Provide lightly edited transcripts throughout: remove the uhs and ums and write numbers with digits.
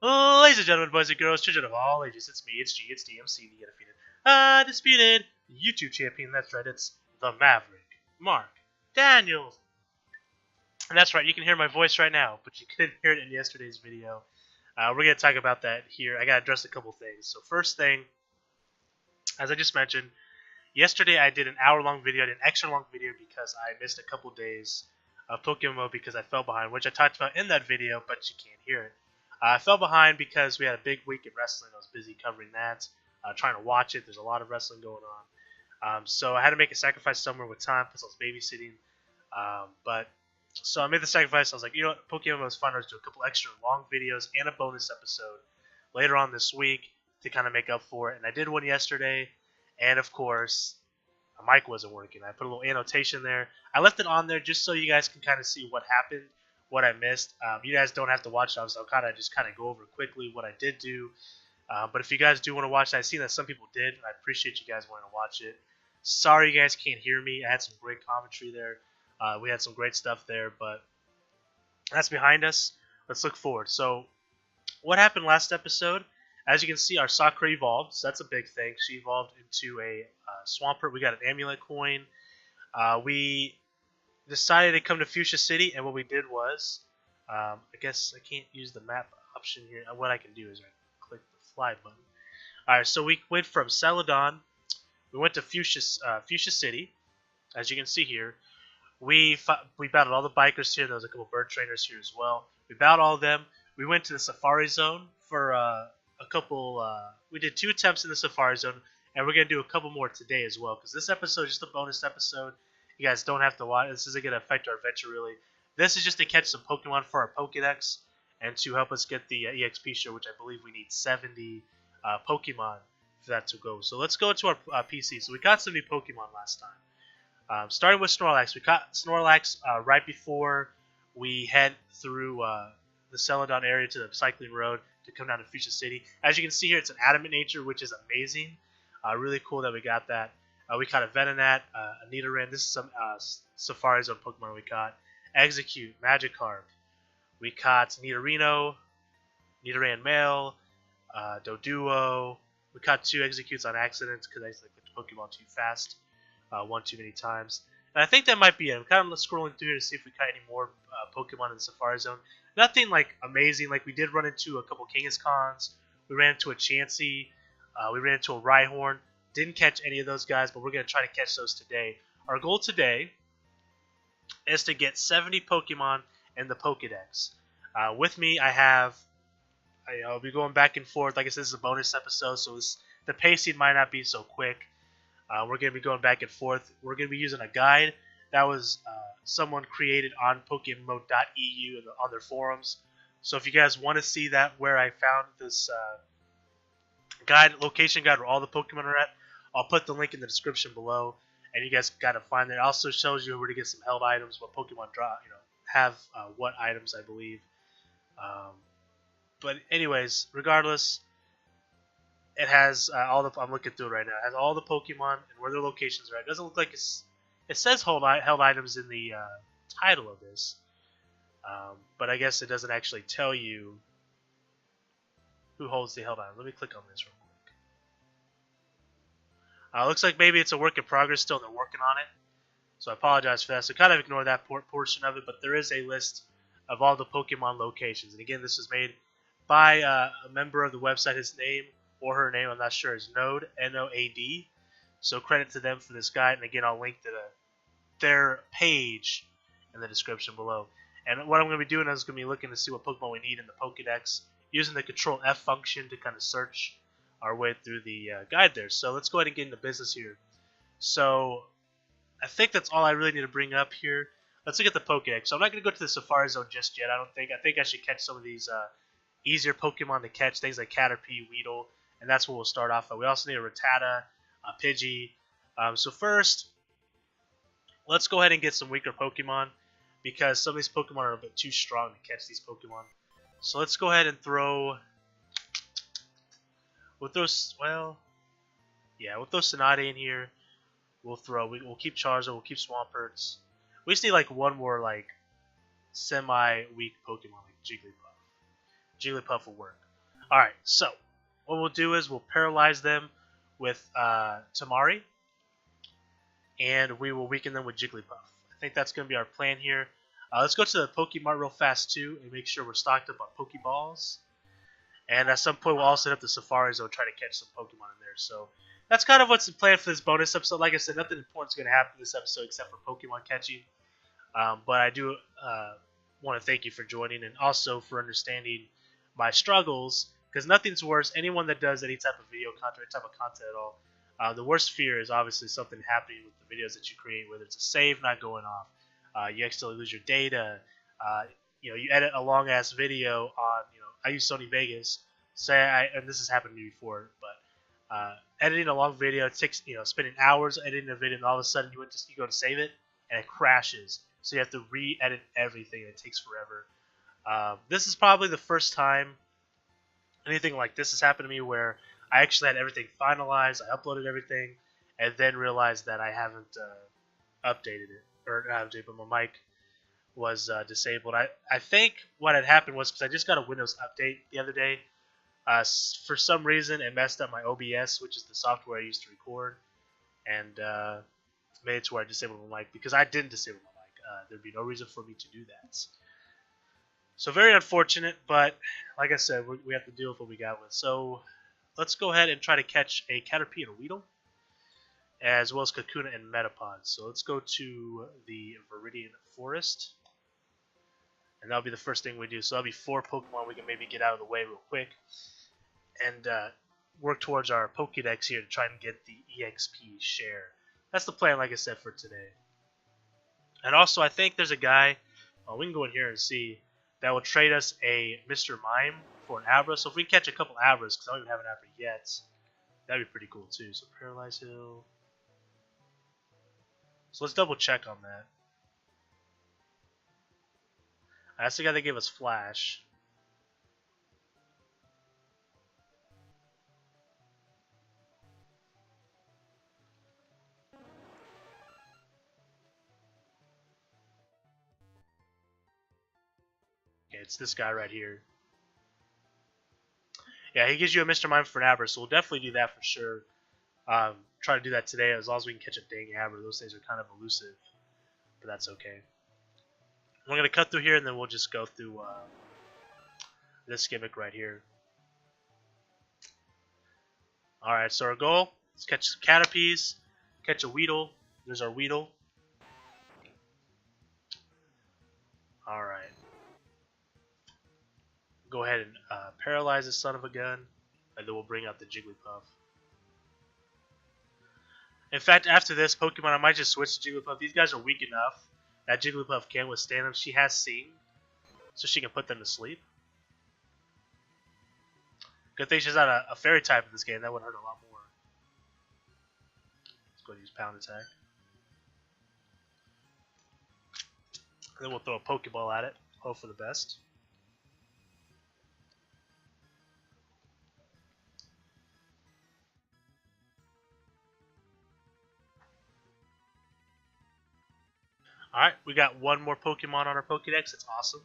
Ladies and gentlemen, boys and girls, children of all ages, it's me, it's G, it's DMC, the undefeated YouTube champion. That's right, it's the Maverick, Mark Daniels. And that's right, you can hear my voice right now, but you couldn't hear it in yesterday's video. We're going to talk about that here. I got to address a couple things. So first thing, as I just mentioned, yesterday I did an hour-long video. I did an extra-long video because I missed a couple days of PokeMMO because I fell behind, which I talked about in that video, but you can't hear it. I fell behind because we had a big week in wrestling. I was busy covering that, trying to watch it. There's a lot of wrestling going on. So I had to make a sacrifice somewhere with time because I was babysitting. So I made the sacrifice. I was like, you know what, PokeMMO is fun. Let's do a couple extra long videos and a bonus episode later on this week to kind of make up for it. And I did one yesterday, and of course, my mic wasn't working. I put a little annotation there. I left it on there just so you guys can kind of see what happened, what I missed. You guys don't have to watch it, so I'll kind of go over quickly what I did do. But if you guys do want to watch it, I've seen that some people did, and I appreciate you guys wanting to watch it. Sorry you guys can't hear me. I had some great commentary there. We had some great stuff there, but that's behind us. Let's look forward. So what happened last episode? As you can see, our Sakura evolved, so that's a big thing. She evolved into a Swampert. We got an amulet coin. We decided to come to Fuchsia City, and what we did was, I guess I can't use the map option here. What I can do is I click the fly button. Alright, so we went from Celadon, we went to Fuchsia City, as you can see here. We battled all the bikers here. There was a couple bird trainers here as well. We battled all of them. We went to the Safari Zone for a couple. We did 2 attempts in the Safari Zone, and we're gonna do a couple more today as well. Because this episode is just a bonus episode. You guys don't have to watch. This isn't gonna affect our adventure really. This is just to catch some Pokemon for our Pokedex and to help us get the EXP share, which I believe we need 70 Pokemon for that to go. So let's go to our PC. So we got 70 Pokemon last time. Starting with Snorlax, we caught Snorlax right before we head through the Celadon area to the cycling road to come down to Fuchsia City. As you can see here, it's an adamant nature, which is amazing. Really cool that we got that. We caught a Venonat, a Nidoran. This is some Safari Zone Pokemon we caught. Execute, Magikarp. We caught Nidorino, Nidoran male, Doduo. We caught 2 Executes on accident because I clicked the Pokemon too fast. One too many times. And I think that might be it. I'm kind of scrolling through here to see if we caught any more Pokemon in the Safari Zone. Nothing like amazing. Like we did run into a couple Kangaskhan's. We ran into a Chansey. We ran into a Rhyhorn. Didn't catch any of those guys, but we're going to try to catch those today. Our goal today is to get 70 Pokemon in the Pokedex. With me, I'll be going back and forth. Like I said, this is a bonus episode, so the pacing might not be so quick. We're going to be going back and forth. We're going to be using a guide that was someone created on PokeMMO.eu on their forums. So if you guys want to see that, where I found this location guide where all the Pokemon are at, I'll put the link in the description below, and you guys got to find it. It also shows you where to get some held items, what Pokemon have what items, I believe. But anyways, regardless, it has all the. I'm looking through it right now. It has all the Pokemon and where their locations are. It doesn't look like it says held items in the title of this, but I guess it doesn't actually tell you who holds the held item. Let me click on this real quick. Looks like maybe it's a work in progress still. They're working on it, so I apologize for that. So kind of ignore that portion of it. But there is a list of all the Pokemon locations, and again, this was made by a member of the website. His name or her name, I'm not sure, is Node, N-O-A-D. So credit to them for this guide. And again, I'll link to their page in the description below. And what I'm going to be doing is going to be looking to see what Pokemon we need in the Pokedex, using the Control F function to kind of search our way through the guide there. So let's go ahead and get into business here. So I think that's all I really need to bring up here. Let's look at the Pokedex. So I'm not going to go to the Safari Zone just yet. I think I should catch some of these easier Pokemon to catch, things like Caterpie, Weedle, and that's what we'll start off with. We also need a Rattata, a Pidgey. So first, let's go ahead and get some weaker Pokemon, because some of these Pokemon are a bit too strong to catch these Pokemon. So let's go ahead and throw. We'll throw Tsunade in here. We'll keep Charizard. We'll keep Swamperts. We just need like one more like semi-weak Pokemon, like Jigglypuff. Jigglypuff will work. Alright, so what we'll do is we'll paralyze them with Tamari, and we will weaken them with Jigglypuff. I think that's going to be our plan here. Let's go to the Pokemart real fast too and make sure we're stocked up on Pokeballs. And at some point we'll also hit up the Safari Zone, try to catch some Pokemon in there. So that's kind of what's planned for this bonus episode. Like I said, nothing important is going to happen in this episode except for Pokemon catching. But I do want to thank you for joining and also for understanding my struggles, because nothing's worse. Anyone that does any type of video content, any type of content at all, the worst fear is obviously something happening with the videos that you create, whether it's a save not going off, you accidentally lose your data, you edit a long ass video on, I use Sony Vegas. And this has happened to me before, but editing a long video, it takes, spending hours editing a video, and all of a sudden you go to save it and it crashes. So you have to re-edit everything, and it takes forever. This is probably the first time anything like this has happened to me where I actually had everything finalized, I uploaded everything, and then realized that I haven't updated it, or not updated, but my mic was disabled. I think what had happened was because I just got a Windows update the other day. For some reason, it messed up my OBS, which is the software I use to record, and made it to where I disabled my mic. Because I didn't disable my mic, there'd be no reason for me to do that. So very unfortunate, but like I said, we have to deal with what we got with. So let's go ahead and try to catch a Caterpie and a Weedle, as well as Kakuna and Metapod. So let's go to the Viridian Forest, and that'll be the first thing we do. So that'll be 4 Pokemon we can maybe get out of the way real quick, and work towards our Pokedex here to try and get the EXP share. That's the plan, like I said, for today. And also, I think there's a guy, we can go in here and see, that will trade us a Mr. Mime for an Abra. So if we catch a couple Abras, because I don't even have an Abra yet, that'd be pretty cool too. So Paralyze Hill. So let's double check on that. That's the guy that gave us Flash. Okay, it's this guy right here. Yeah, he gives you a Mr. Mime for an Abra, so we'll definitely do that for sure. Try to do that today, as long as we can catch a dang Abra. Those things are kind of elusive, but that's okay. We're going to cut through here, and then we'll just go through this gimmick right here. Alright, so our goal is catch some Caterpies, catch a Weedle. There's our Weedle. Alright. Go ahead and paralyze this son of a gun, and then we'll bring out the Jigglypuff. In fact, after this Pokemon, I might just switch to Jigglypuff. These guys are weak enough that Jigglypuff can withstand them. She has Sing, so she can put them to sleep. Good thing she's not a fairy type in this game. That would hurt a lot more. Let's go ahead and use Pound Attack. And then we'll throw a Pokeball at it. Hope for the best. Alright, we got one more Pokemon on our Pokedex. That's awesome.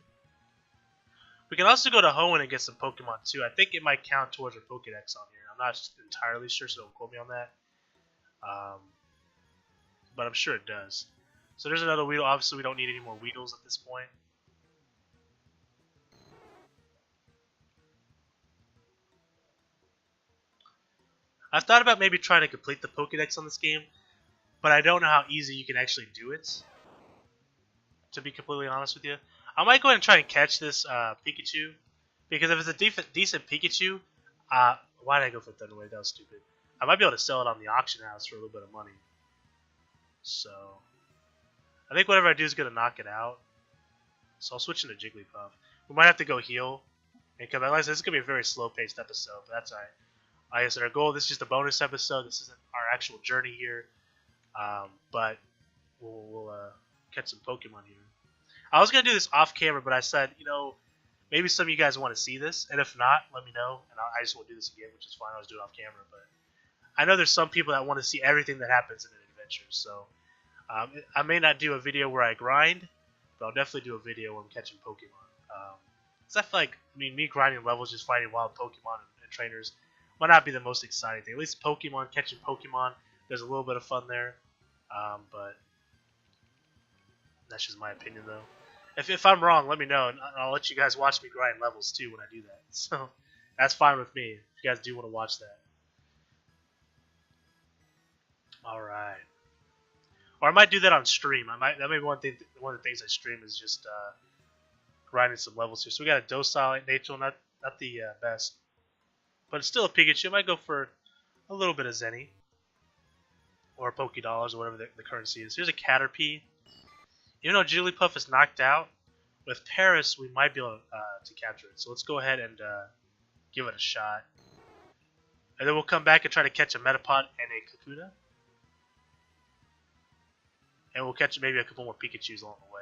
We can also go to Hoenn and get some Pokemon too. I think it might count towards our Pokedex on here. I'm not entirely sure, so don't quote me on that. But I'm sure it does. So there's another Weedle. Obviously, we don't need any more Weedles at this point. I've thought about maybe trying to complete the Pokedex on this game, but I don't know how easy you can actually do it, to be completely honest with you. I might go ahead and try and catch this Pikachu, because if it's a decent Pikachu, why did I go for Thunderwave? That was stupid. I might be able to sell it on the auction house for a little bit of money. So, I think whatever I do is going to knock it out. So I'll switch into Jigglypuff. We might have to go heal and come back. Like I said, this is going to be a very slow-paced episode, but that's alright. Like I said, our goal, this is just a bonus episode. This isn't our actual journey here. But we'll catch some Pokemon here. I was going to do this off camera, but I said, maybe some of you guys want to see this. And if not, let me know. And I just won't do this again, which is fine. I was doing it off camera. But I know there's some people that want to see everything that happens in an adventure. So I may not do a video where I grind, but I'll definitely do a video where I'm catching Pokemon. Because I feel like, I mean, me grinding levels, just fighting wild Pokemon and trainers might not be the most exciting thing. At least Pokemon, catching Pokemon, there's a little bit of fun there. But that's just my opinion, though. If I'm wrong, let me know, and I'll let you guys watch me grind levels too when I do that. So that's fine with me. If you guys do want to watch that. All right. Or I might do that on stream. That may be one of the things I stream is just grinding some levels here. So we got a docile nature, not the best, but it's still a Pikachu. I might go for a little bit of Zenny or Pokedollars or whatever the currency is. Here's a Caterpie. Even though Jigglypuff is knocked out, with Paris we might be able to capture it. So let's go ahead and give it a shot. And then we'll come back and try to catch a Metapod and a Kakuna. And we'll catch maybe a couple more Pikachus along the way.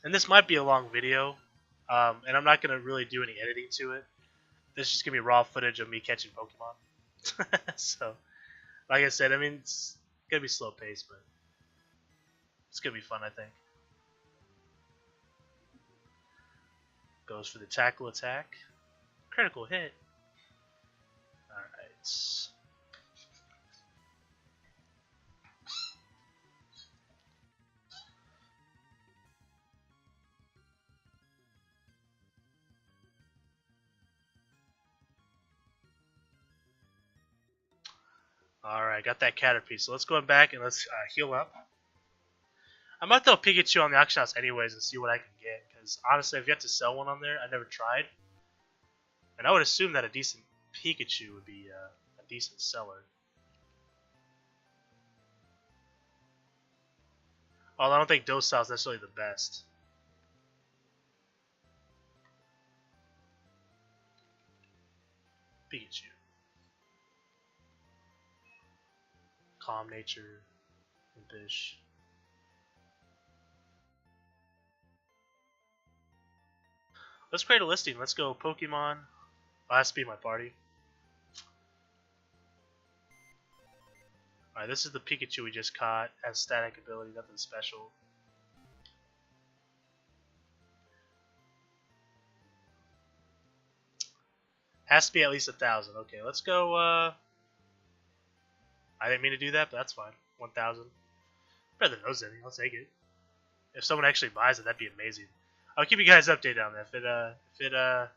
And this might be a long video, and I'm not going to really do any editing to it. This is just going to be raw footage of me catching Pokemon. So, like I said, I mean, it's going to be slow paced, but it's going to be fun, I think. Goes for the tackle attack. Critical hit. Alright. Alright, got that Caterpie. So let's go back and let's heal up. I might throw Pikachu on the auction house anyways and see what I can get. Because honestly, if you have to sell one on there, I never tried. And I would assume that a decent Pikachu would be a decent seller. Although I don't think Docile is necessarily the best. Pikachu. Calm nature. Impish. Let's create a listing. Let's go Pokemon. Oh, has to be my party. Alright, this is the Pikachu we just caught. Has static ability, nothing special. Has to be at least 1,000. Okay, let's go. I didn't mean to do that, but that's fine. 1,000. Better than no Zenny. I'll take it. If someone actually buys it, that'd be amazing. I'll keep you guys updated on that. If it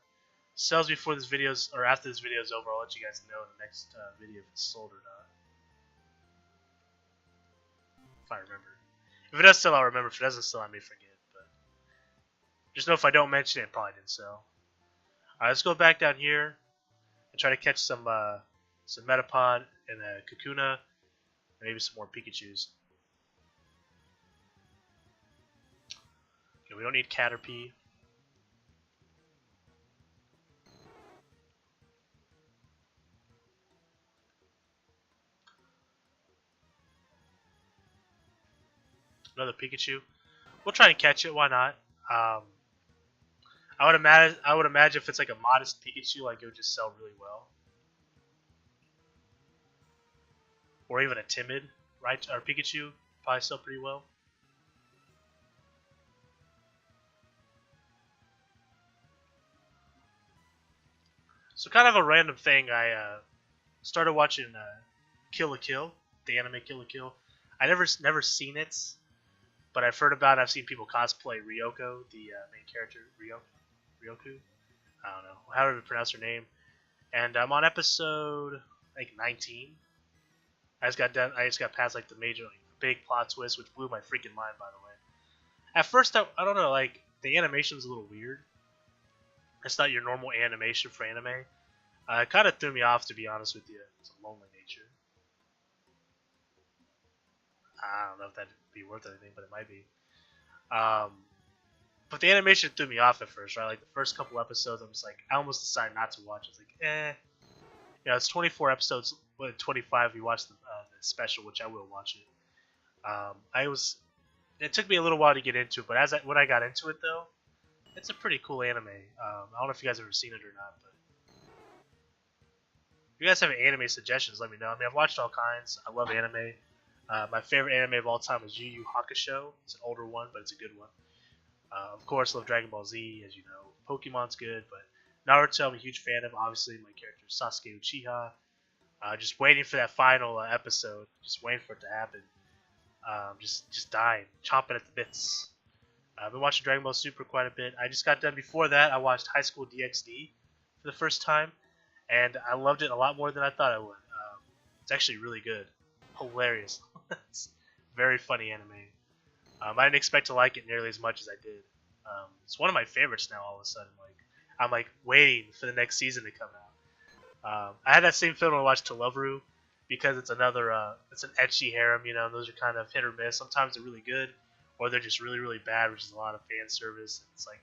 sells before this video's or after this video's over, I'll let you guys know in the next video if it's sold or not. If I remember. If it does sell, I'll remember. If it doesn't sell, I may forget. But just know if I don't mention it, it probably didn't sell. Alright, let's go back down here and try to catch some Metapod and a Kakuna and maybe some more Pikachus. Okay, we don't need Caterpie. Another Pikachu. We'll try and catch it. Why not? I would imagine if it's like a modest Pikachu, like it would just sell really well. Or even a timid, right? Or Pikachu probably sell pretty well. So kind of a random thing. I started watching Kill la Kill, the anime Kill la Kill. I never seen it, but I've heard about it. I've seen people cosplay Ryoko, the main character, Ryoku. I don't know, however you pronounce her name. And I'm on episode like 19. I just got past like the major, like, big plot twist, which blew my freaking mind, by the way. At first, I don't know, like the animation's a little weird. It's not your normal animation for anime. It kind of threw me off, to be honest with you. It's a lonely nature. I don't know if that'd be worth anything, but it might be. But the animation threw me off at first, right? Like the first couple episodes, I'm just like, I almost decided not to watch. It's like, you know, it's 24 episodes. Well, 25 if you watch the special, which I will watch it. It took me a little while to get into it, but when I got into it though, it's a pretty cool anime. I don't know if you guys have ever seen it or not, you guys have anime suggestions, let me know. I mean, I've watched all kinds. I love anime. My favorite anime of all time is Yu Yu Hakusho. It's an older one, but it's a good one. Of course, love Dragon Ball Z, as you know. Pokemon's good, but Naruto I'm a huge fan of. Obviously, my character is Sasuke Uchiha. Just waiting for that final episode. Just waiting for it to happen. Just dying, chomping at the bits. I've been watching Dragon Ball Super quite a bit. I just got done before that. I watched High School DxD for the first time, and I loved it a lot more than I thought I would. It's actually really good, hilarious. It's very funny anime. I didn't expect to like it nearly as much as I did. It's one of my favorites now. All of a sudden, I'm waiting for the next season to come out. I had that same feeling when I watched To Love Ru, because it's another it's an ecchi harem. You know, and those are kind of hit or miss. Sometimes they're really good, or they're just really really bad, which is a lot of fan service. It's like,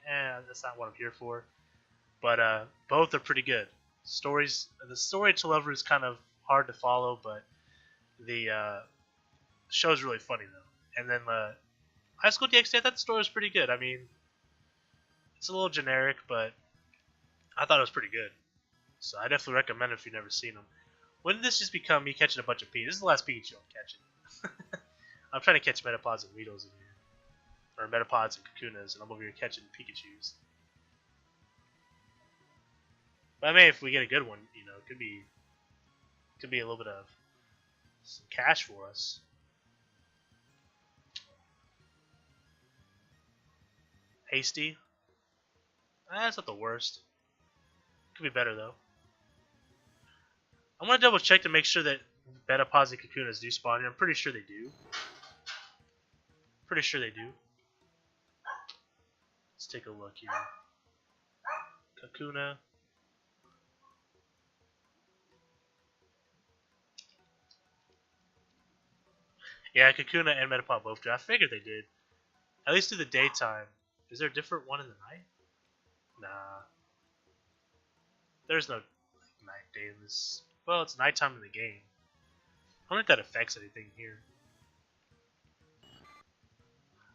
that's not what I'm here for. But both are pretty good. The story to Love Ru is kind of hard to follow, but the show's really funny though. And then High School DxD, I thought the story was pretty good. I mean, it's a little generic, but I thought it was pretty good. So I definitely recommend it if you've never seen them. When did this just become me catching a bunch of Pikachu? This is the last Pikachu I'm catching. I'm trying to catch Metapods and Weedles in here. Or Metapods and Kakunas, and I'm over here catching Pikachus. But I mean, if we get a good one, you know, it could be a little bit of some cash for us. Hasty. That's not the worst. Could be better though. I'm gonna double check to make sure that Metapods and Kakunas do spawn here. I'm pretty sure they do. Pretty sure they do. Let's take a look here. Kakuna. Yeah, Kakuna and Metapod both do. I figured they did. At least through the daytime. Is there a different one in the night? Nah. There's no night day in this. Well, it's nighttime in the game. I don't think that affects anything here.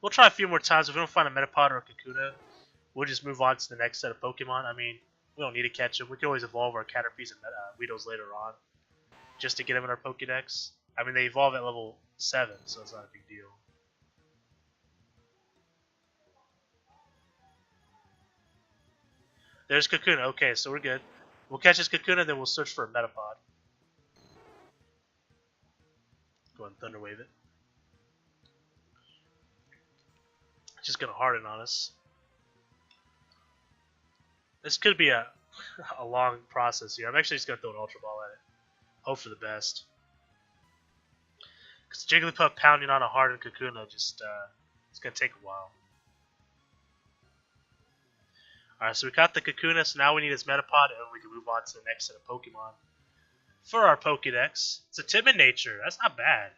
We'll try a few more times. If we don't find a Metapod or a Kakuna, we'll just move on to the next set of Pokemon. I mean, we don't need to catch them. We can always evolve our Caterpies and Weedles later on, just to get them in our Pokedex. I mean, they evolve at level 7, so it's not a big deal. There's Kakuna. Okay, so we're good. We'll catch this Kakuna, then we'll search for a Metapod. Go ahead and Thunder Wave it. It's just gonna harden on us. This could be a long process here. I'm actually just gonna throw an Ultra Ball at it. Hope for the best. Because Jigglypuff pounding on a hardened Kakuna just it's gonna take a while. Alright, so we got the Kakuna, so now we need its Metapod, and we can move on to the next set of Pokemon. For our Pokedex, it's a timid nature. That's not bad.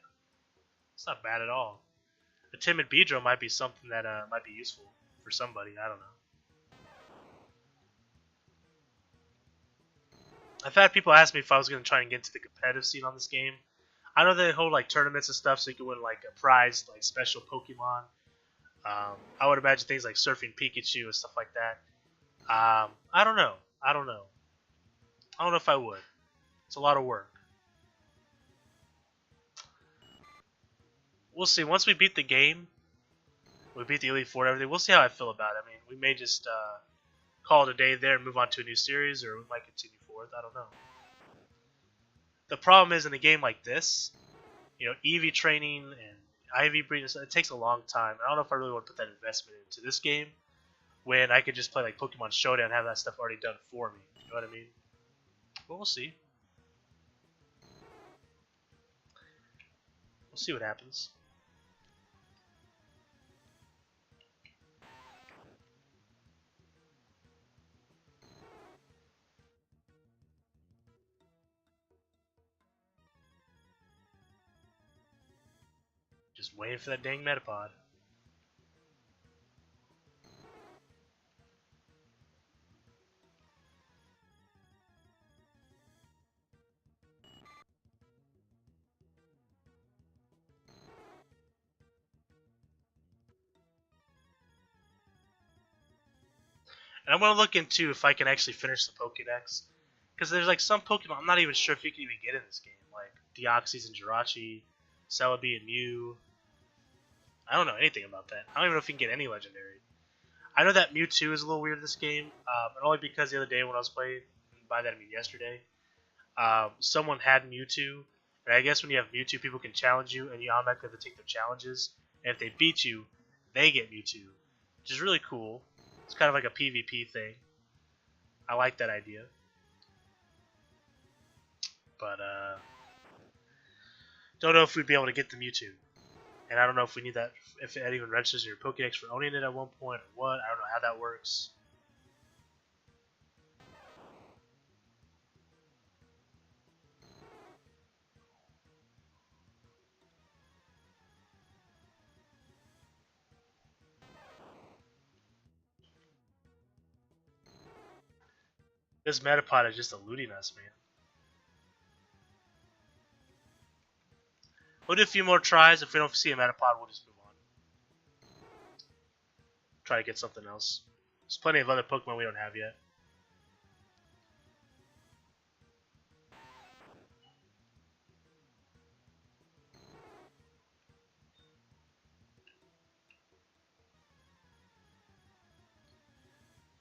It's not bad at all. A timid Beedrill might be something that might be useful for somebody. I don't know. I've had people ask me if I was going to try and get into the competitive scene on this game. I know they hold like tournaments and stuff, so you can win like a prize, like special Pokemon. I would imagine things like Surfing Pikachu and stuff like that. I don't know. I don't know if I would. It's a lot of work. We'll see. Once we beat the game, we beat the Elite Four and everything, we'll see how I feel about it. I mean, we may just call it a day there and move on to a new series, or we might continue forward. I don't know. The problem is in a game like this, you know, EV training and IV breeding, it takes a long time. I don't know if I really want to put that investment into this game when I could just play like Pokemon Showdown and have that stuff already done for me. You know what I mean? But we'll see. We'll see what happens. Just waiting for that dang Metapod. And I'm going to look into if I can actually finish the Pokedex. Because there's like some Pokemon I'm not even sure if you can even get in this game, like Deoxys and Jirachi, Celebi and Mew. I don't know anything about that. I don't even know if you can get any legendary. I know that Mewtwo is a little weird in this game, and only because the other day when I was playing, and by that I mean yesterday, someone had Mewtwo, and I guess when you have Mewtwo, people can challenge you, and you automatically have to take their challenges. And if they beat you, they get Mewtwo, which is really cool. It's kind of like a PvP thing. I like that idea. But don't know if we'd be able to get the Mewtwo. And I don't know if we need that, if it even registers in your Pokedex for owning it at one point or what. I don't know how that works. This Metapod is just eluding us, man. We'll do a few more tries. If we don't see a Metapod, we'll just move on. Try to get something else. There's plenty of other Pokemon we don't have yet.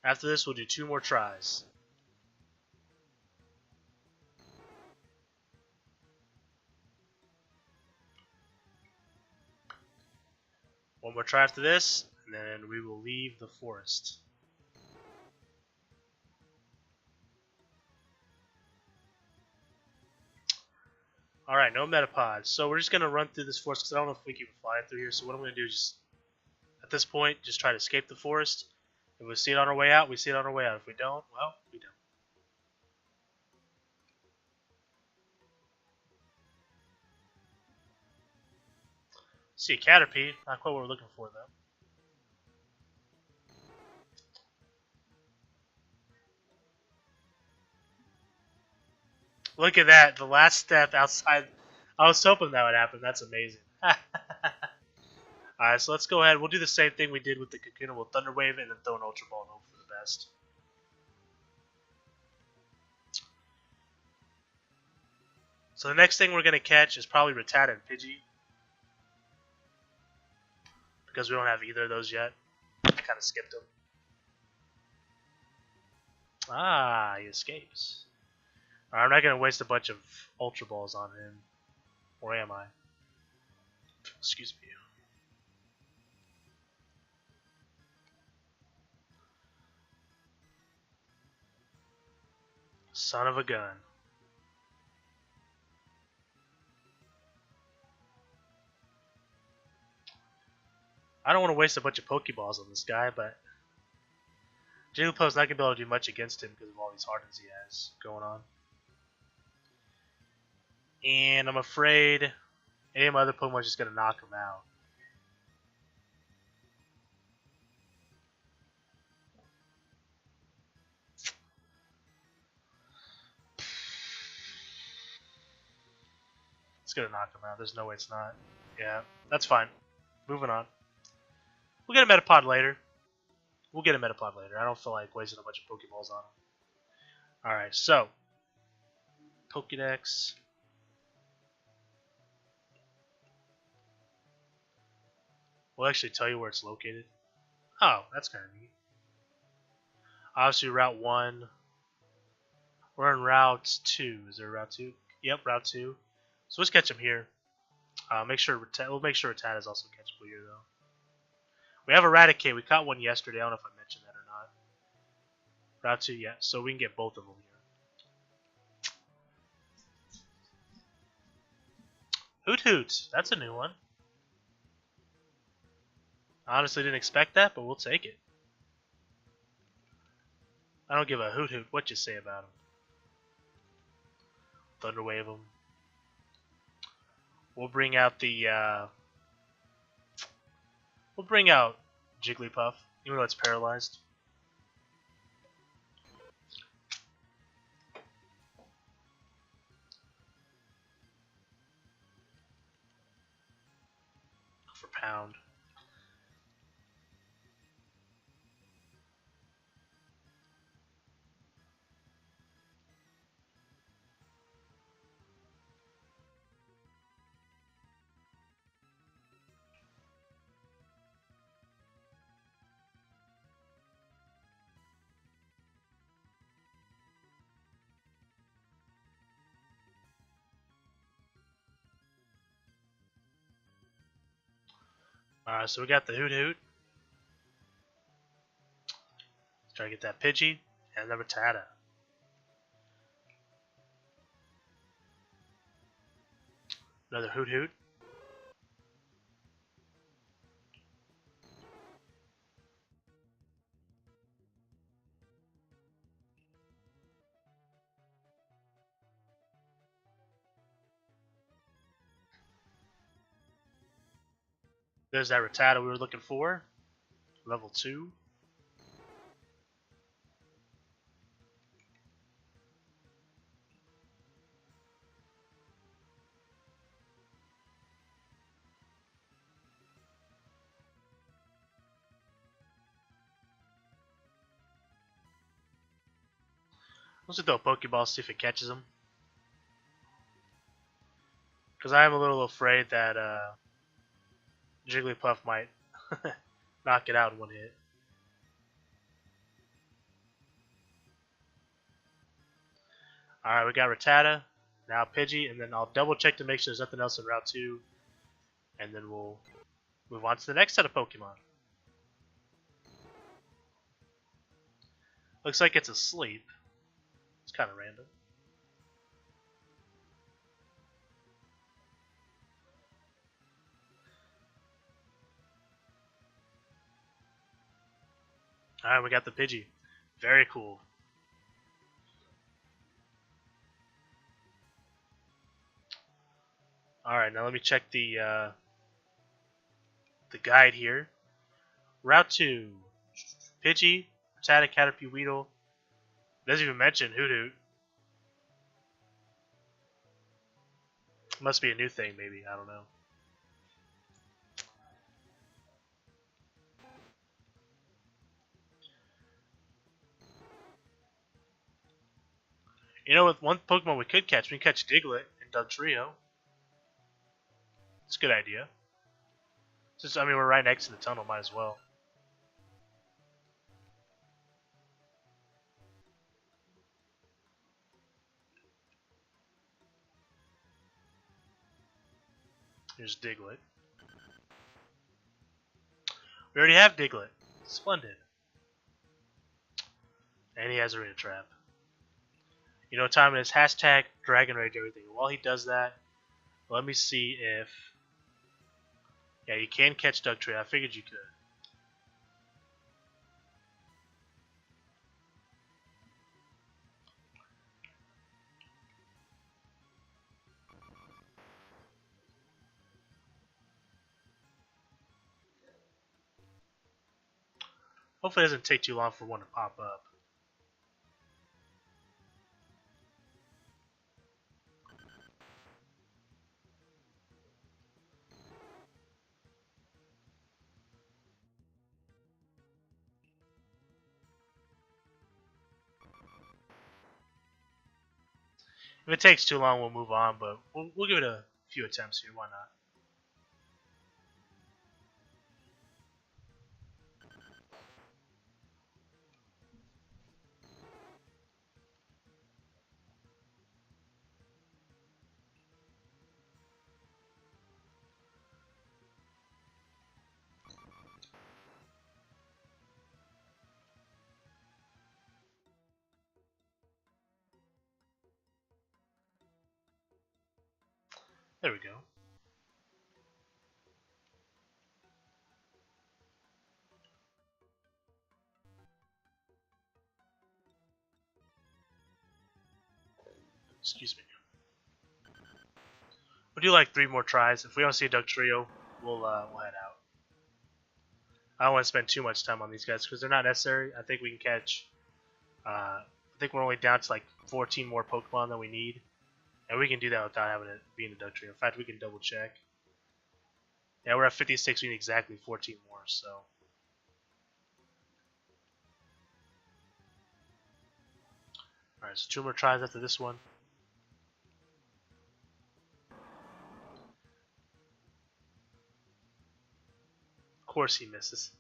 After this, we'll do 2 more tries. One more try after this, and then we will leave the forest. Alright, no Metapods. So we're just going to run through this forest, because I don't know if we can fly through here. So what I'm going to do is just, at this point, just try to escape the forest. If we see it on our way out, we see it on our way out. If we don't, well, we don't. See a Caterpie. Not quite what we're looking for, though. Look at that. The last step outside. I was hoping that would happen. That's amazing. Alright, so let's go ahead. We'll do the same thing we did with the Kakuna. We'll Thunder Wave it and then throw an Ultra Ball and hope for the best. So the next thing we're going to catch is probably Rattata and Pidgey. Because we don't have either of those yet. I kind of skipped them. Ah, he escapes. Alright, I'm not going to waste a bunch of Ultra Balls on him. Or am I? Excuse me. Son of a gun. I don't want to waste a bunch of Pokeballs on this guy, but Jigglypuff's not going to be able to do much against him because of all these hardens he has going on. And I'm afraid any of my other Pokemon is just going to knock him out. It's going to knock him out. There's no way it's not. Yeah, that's fine. Moving on. We'll get a Metapod later. We'll get a Metapod later. I don't feel like wasting a bunch of Pokeballs on him. Alright, so. Pokedex. We'll actually tell you where it's located. Oh, that's kind of neat. Obviously, Route 1. We're on Route 2. Is there Route 2? Yep, Route 2. So let's catch him here. We'll make sure Rattata is also catchable here, though. We have Eradicate. We caught one yesterday. I don't know if I mentioned that or not. Route 2, yeah. So we can get both of them here. Hoot Hoot. That's a new one. I honestly didn't expect that, but we'll take it. I don't give a hoot hoot what you say about him. Thunder Wave him. We'll bring out the we'll bring out Jigglypuff, even though it's paralyzed. For pound. Alright, so we got the Hoot Hoot. Let's try to get that Pidgey and the Rattata. Another Hoot Hoot. There's that Rattata we were looking for. Level 2. Let's just throw a Pokeball, see if it catches him. Because I am a little afraid that Jigglypuff might knock it out in one hit. Alright, we got Rattata, now Pidgey, and then I'll double check to make sure there's nothing else in Route 2. And then we'll move on to the next set of Pokemon. Looks like it's asleep. It's kind of random. Alright, we got the Pidgey. Very cool. Alright, now let me check the guide here. Route 2. Pidgey, Rattata, Caterpie, Weedle. Doesn't even mention Hoot Hoot. Must be a new thing, maybe. I don't know. You know, with one Pokemon we could catch, we can catch Diglett and Dugtrio. It's a good idea. Just, I mean, we're right next to the tunnel, might as well. Here's Diglett. We already have Diglett. Splendid. And he has Arena Trap. You know what time it is? Hashtag Dragon Rage everything. While he does that, let me see if... Yeah, you can catch Dugtrio. I figured you could. Hopefully it doesn't take too long for one to pop up. If it takes too long, we'll move on, but we'll give it a few attempts here. Why not? There we go. Excuse me. We'll do like 3 more tries. If we don't see a Dugtrio, we'll head out. I don't want to spend too much time on these guys because they're not necessary. I think we can catch. I think we're only down to like 14 more Pokemon than we need, and we can do that without having it being a Dugtrio. In fact, we can double check. Yeah, we're at 56. We need exactly 14 more. So. Alright, so 2 more tries after this one. Of course he misses.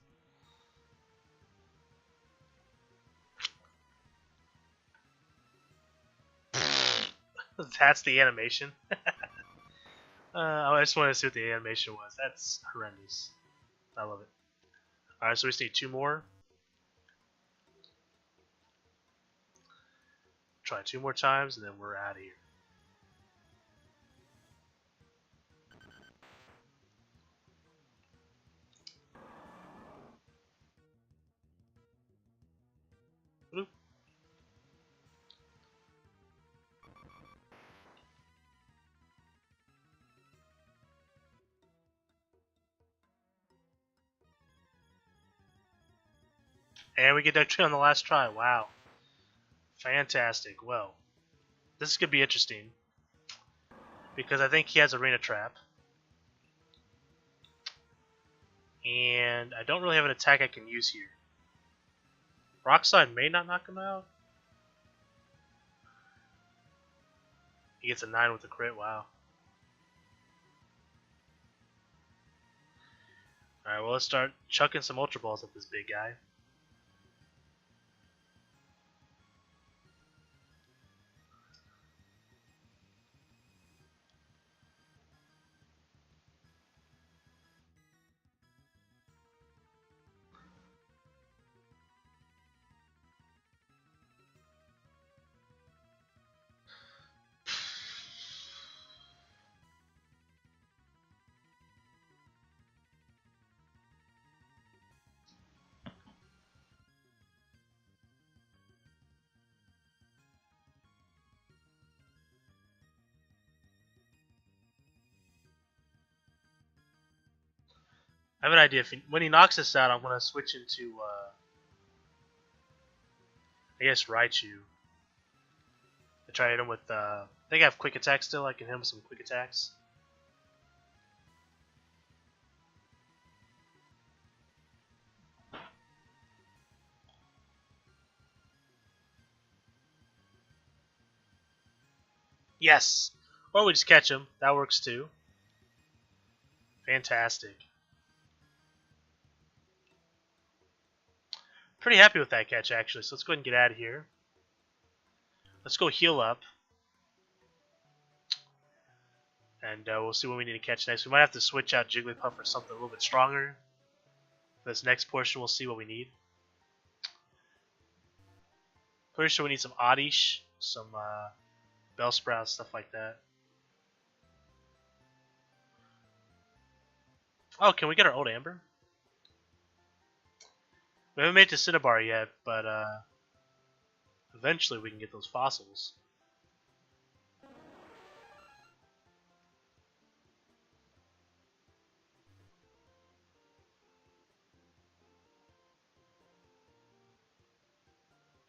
That's the animation. I just wanted to see what the animation was. That's horrendous. I love it. Alright, so we just need 2 more. Try 2 more times, and then we're out of here. Bloop. And we get that tree on the last try. Wow. Fantastic. Well, this could be interesting. Because I think he has Arena Trap. And I don't really have an attack I can use here. Rock Slide may not knock him out. He gets a 9 with a crit. Wow. Alright, well, let's start chucking some Ultra Balls at this big guy. I have an idea. When he knocks us out, I'm going to switch into, I guess, Raichu. I try to hit him with, I think I have Quick Attack still. I can hit him with some Quick Attacks. Yes! Or we just catch him. That works too. Fantastic. Pretty happy with that catch, actually. So let's go ahead and get out of here. Let's go heal up. And we'll see what we need to catch next. We might have to switch out Jigglypuff for something a little bit stronger. For this next portion, we'll see what we need. Pretty sure we need some Oddish, some Bellsprout, stuff like that. Oh, can we get our old Amber? We haven't made it to Cinnabar yet, but eventually we can get those fossils.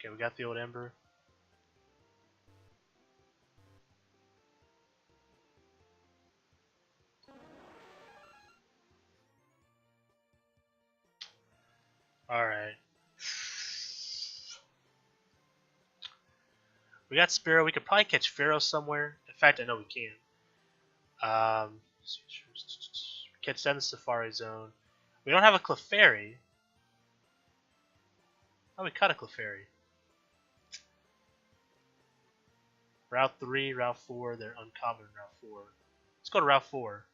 Okay, we got the old Ember. Alright. We got Spearow. We could probably catch Pharaoh somewhere. In fact, I know we can. Catch that in the Safari Zone. We don't have a Clefairy. Oh, we caught a Clefairy. Route 3, Route 4, they're uncommon in Route 4. Let's go to Route 4.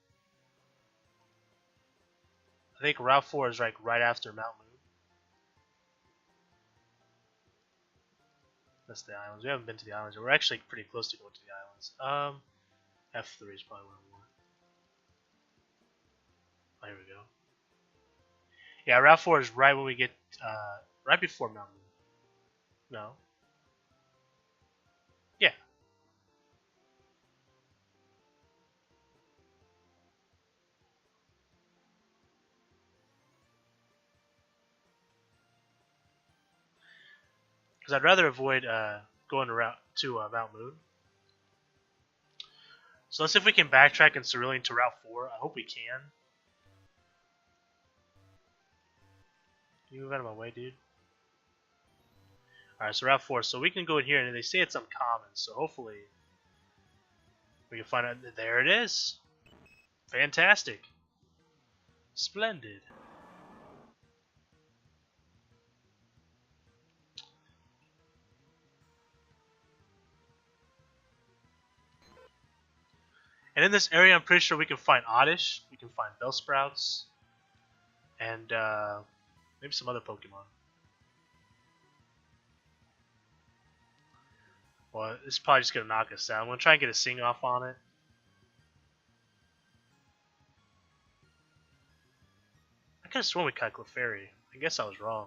I think Route 4 is like right after Mount Moon. That's the islands. We haven't been to the islands. We're actually pretty close to going to the islands. F3 is probably what I want. Oh, here we go. Yeah, Route 4 is right when we get, right before Mount Moon. No. Yeah. Because I'd rather avoid going to Mount Moon. So let's see if we can backtrack in Cerulean to Route 4. I hope we can. Can you move out of my way, dude? Alright, so Route 4. So we can go in here, and they say it's uncommon, so hopefully we can find out. There it is. Fantastic. Splendid. And in this area, I'm pretty sure we can find Oddish, we can find Bellsprouts, and maybe some other Pokemon. Well, it's probably just gonna knock us down. I'm gonna try and get a sing off on it. I could have sworn we caught Clefairy. I guess I was wrong.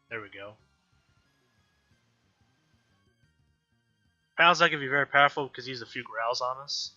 There we go. Sounds like it'd be very powerful because he used a few growls on us.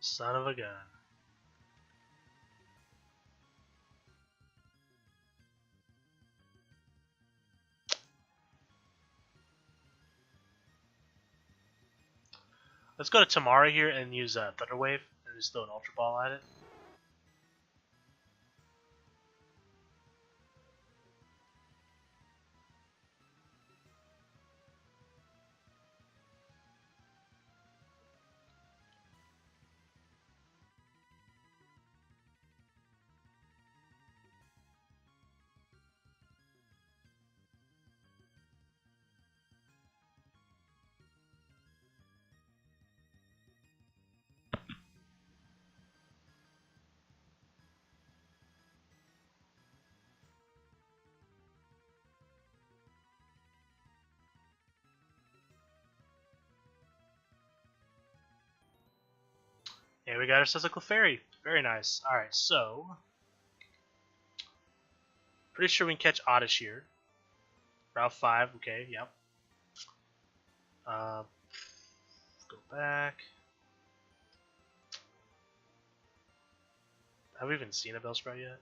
Son of a gun. Let's go to Tamara here and use Thunder Wave and just throw an Ultra Ball at it. And we got ourselves a Clefairy. Very nice. Alright, so pretty sure we can catch Oddish here. Route 5, okay, yep. Go back. Have we even seen a Bellsprout yet?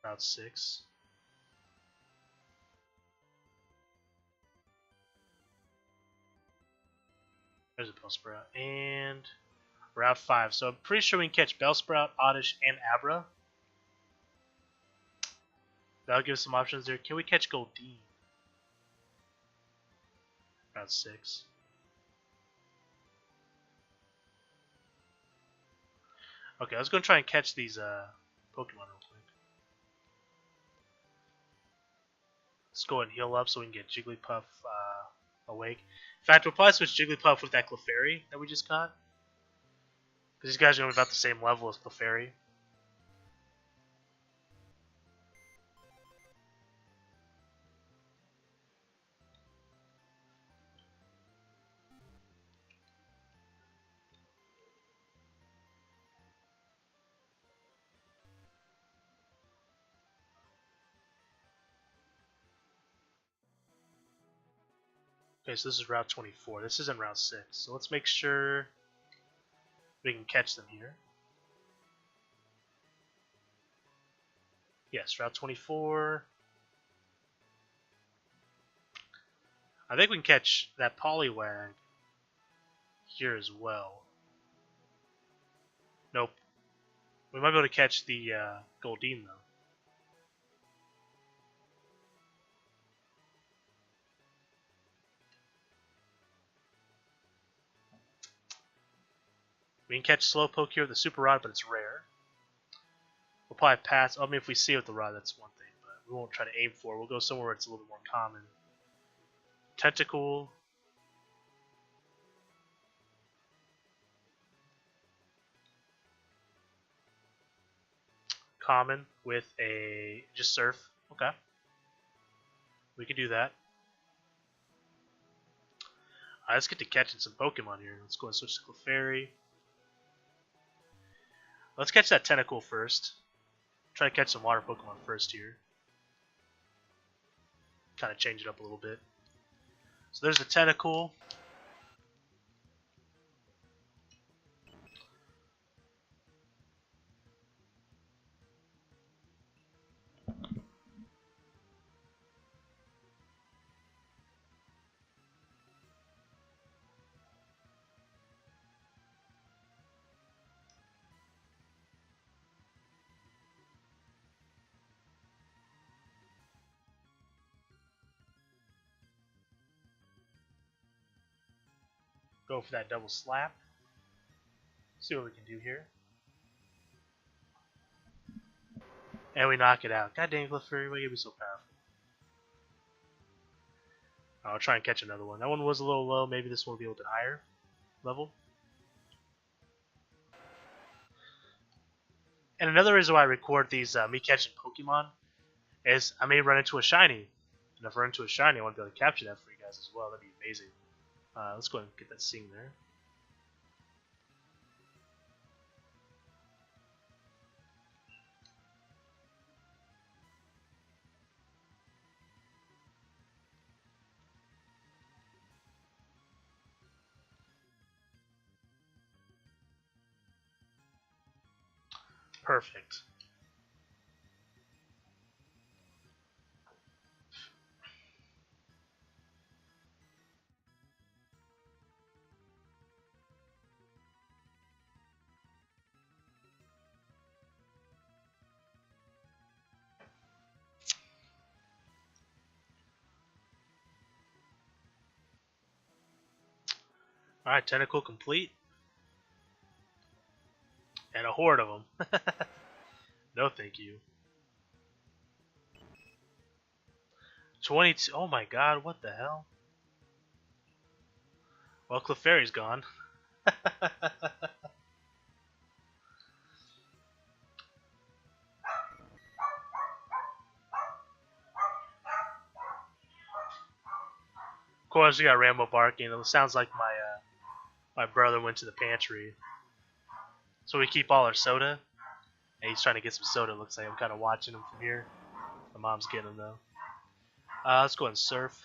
Route 6. There's a Bellsprout. And Route 5. So I'm pretty sure we can catch Bellsprout, Oddish, and Abra. That'll give us some options there. Can we catch Goldeen? Route 6. Okay, let's go try and catch these Pokemon real quick. Let's go and heal up so we can get Jigglypuff awake. In fact, we'll probably switch Jigglypuff with that Clefairy that we just caught. Because these guys are going to be about the same level as Clefairy. Okay, so this is Route 24. This isn't Route 6. So let's make sure we can catch them here. Yes, Route 24. I think we can catch that Poliwag here as well. Nope. We might be able to catch the Goldeen, though. We can catch Slowpoke here with the Super Rod, but it's rare. We'll probably pass. I mean, if we see it with the Rod, that's one thing, but we won't try to aim for it. We'll go somewhere where it's a little bit more common. Tentacool. common with a just surf. Okay, we could do that. Let's get to catching some Pokemon here. Let's go and switch to Clefairy. Let's catch that Tentacle first. Try to catch some water Pokemon first here. Kind of change it up a little bit. So there's the Tentacle. Go for that double slap. See what we can do here. And we knock it out. God dang, Clefairy, why you be so powerful? I'll try and catch another one. That one was a little low. Maybe this one will be a little bit higher level. And another reason why I record these me catching Pokemon is I may run into a shiny. And if I run into a shiny, I want to be able to capture that for you guys as well. That'd be amazing. Let's go ahead and get that Sing there. Perfect. Alright, Tentacle complete. And a horde of them. No thank you. 22. Oh my god, what the hell? Well, Clefairy's gone. Of course, we got Rambo barking. It sounds like my brother went to the pantry. So we keep all our soda. And he's trying to get some soda. It looks like I'm kind of watching him from here. My mom's getting him though. Let's go and surf.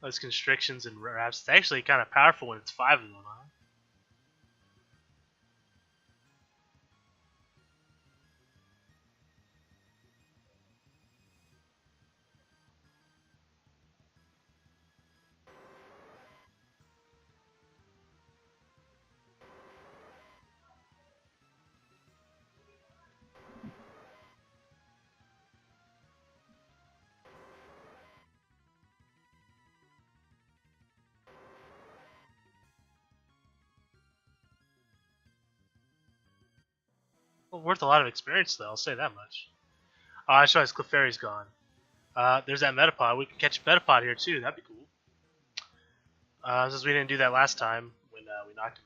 Those constrictions and wraps. It's actually kind of powerful when it's 5 of them, huh? Well, worth a lot of experience, though. I'll say that much. Oh, I realize Clefairy's gone. There's that Metapod. We can catch Metapod here, too. That'd be cool. Since we didn't do that last time when we knocked him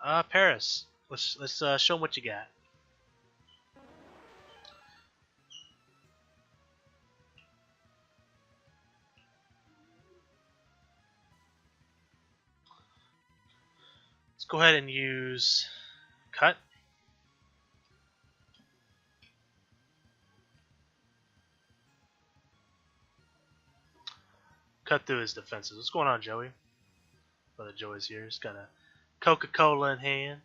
out. Paris. Let's show him what you got. Let's go ahead and use Cut. Cut through his defenses. What's going on, Joey? Brother Joey's here. He's got a Coca-Cola in hand.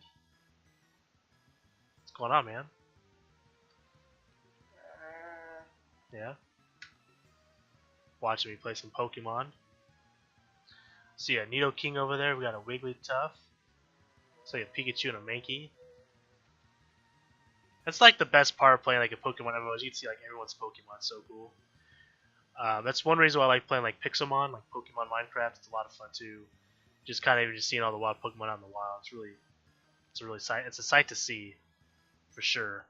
What's going on, man? Yeah. Watching me play some Pokemon. See a Nidoking over there. We got a Wigglytuff. So a Pikachu and a Mankey. That's like the best part of playing like a Pokemon MMO. You can see like everyone's Pokemon. So cool. That's one reason why I like playing like Pixelmon, like Pokemon Minecraft. It's a lot of fun too. Just kind of even just seeing all the wild Pokemon out in the wild. It's a sight to see, for sure.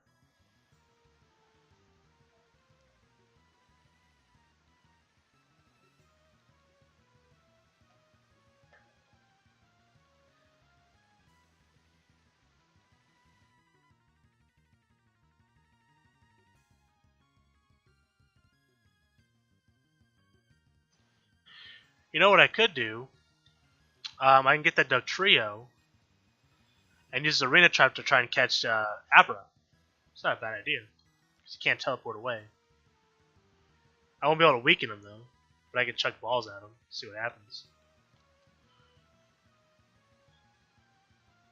You know what I could do? I can get that Dugtrio and use the Arena Trap to try and catch Abra. It's not a bad idea, because he can't teleport away. I won't be able to weaken him, though, but I can chuck balls at him, see what happens.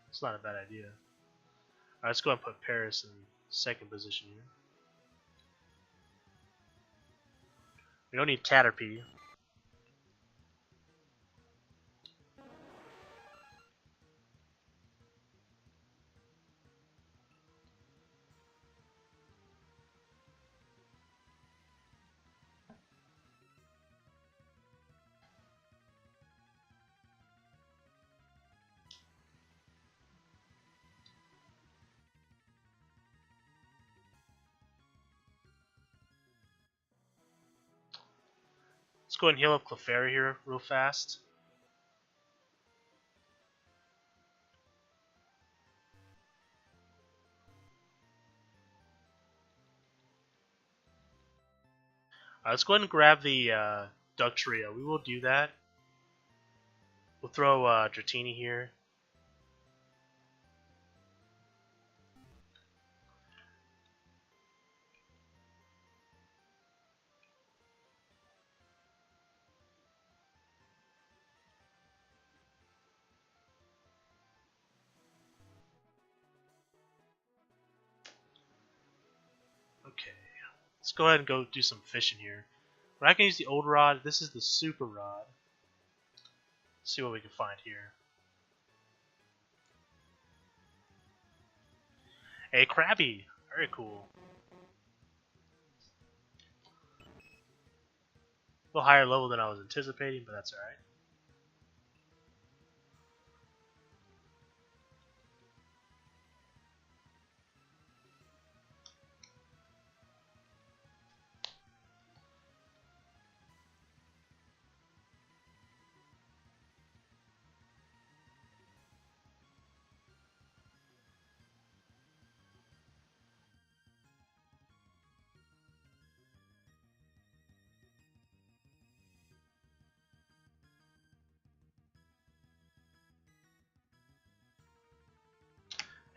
It's not a bad idea. Alright, let's go ahead and put Paris in second position here. We don't need Caterpie. Let's go ahead and heal up Clefairy here real fast. Let's go ahead and grab the Dugtrio. We will do that. We'll throw Dratini here. Okay. Let's go ahead and go do some fishing here. We're not going to use the old rod. This is the super rod. Let's see what we can find here. A Krabby. Very cool. A little higher level than I was anticipating, but that's alright.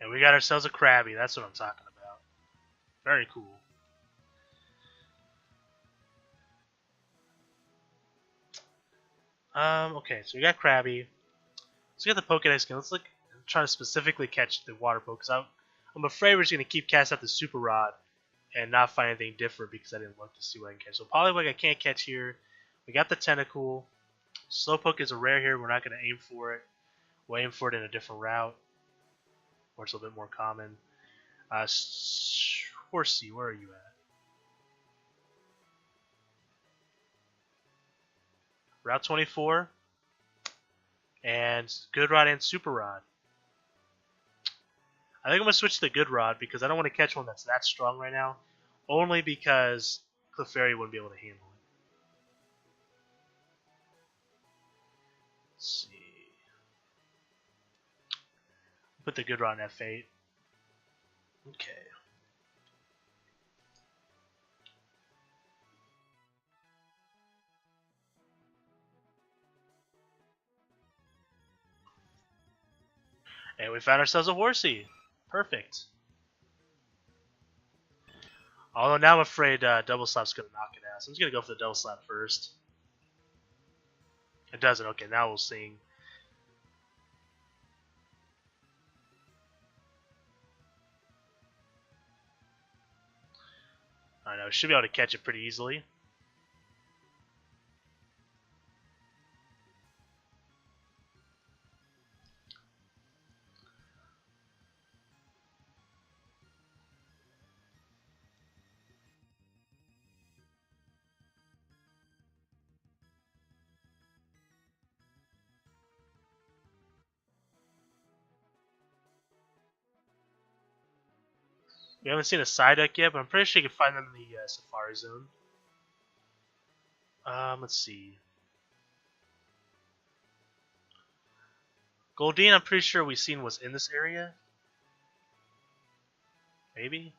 And we got ourselves a Krabby. That's what I'm talking about. Very cool. Okay, so we got Krabby. Let's get the Pokedex again. Let's look. I'm trying to specifically catch the water Poke, because I'm afraid we're just going to keep casting out the Super Rod and not find anything different because I didn't look to see what I can catch. So Poliwag I can't catch here. We got the Tentacool. Slowpoke is a rare here. We're not going to aim for it. We'll aim for it in a different route, where it's a little bit more common. Horsey, where are you at? Route 24. And Good Rod and Super Rod. I think I'm going to switch to the Good Rod because I don't want to catch one that's that strong right now. Only because Clefairy wouldn't be able to handle it. Let's see. Put the Good Rod in F8. Okay. And we found ourselves a Horsey. Perfect. Although now I'm afraid Double Slap's going to knock it out. So I'm just going to go for the Double Slap first. It doesn't. Okay, now we'll sing. I know, should be able to catch it pretty easily. We haven't seen a Psyduck yet, but I'm pretty sure you can find them in the Safari Zone. Let's see. Goldeen, I'm pretty sure we've seen was in this area. Maybe?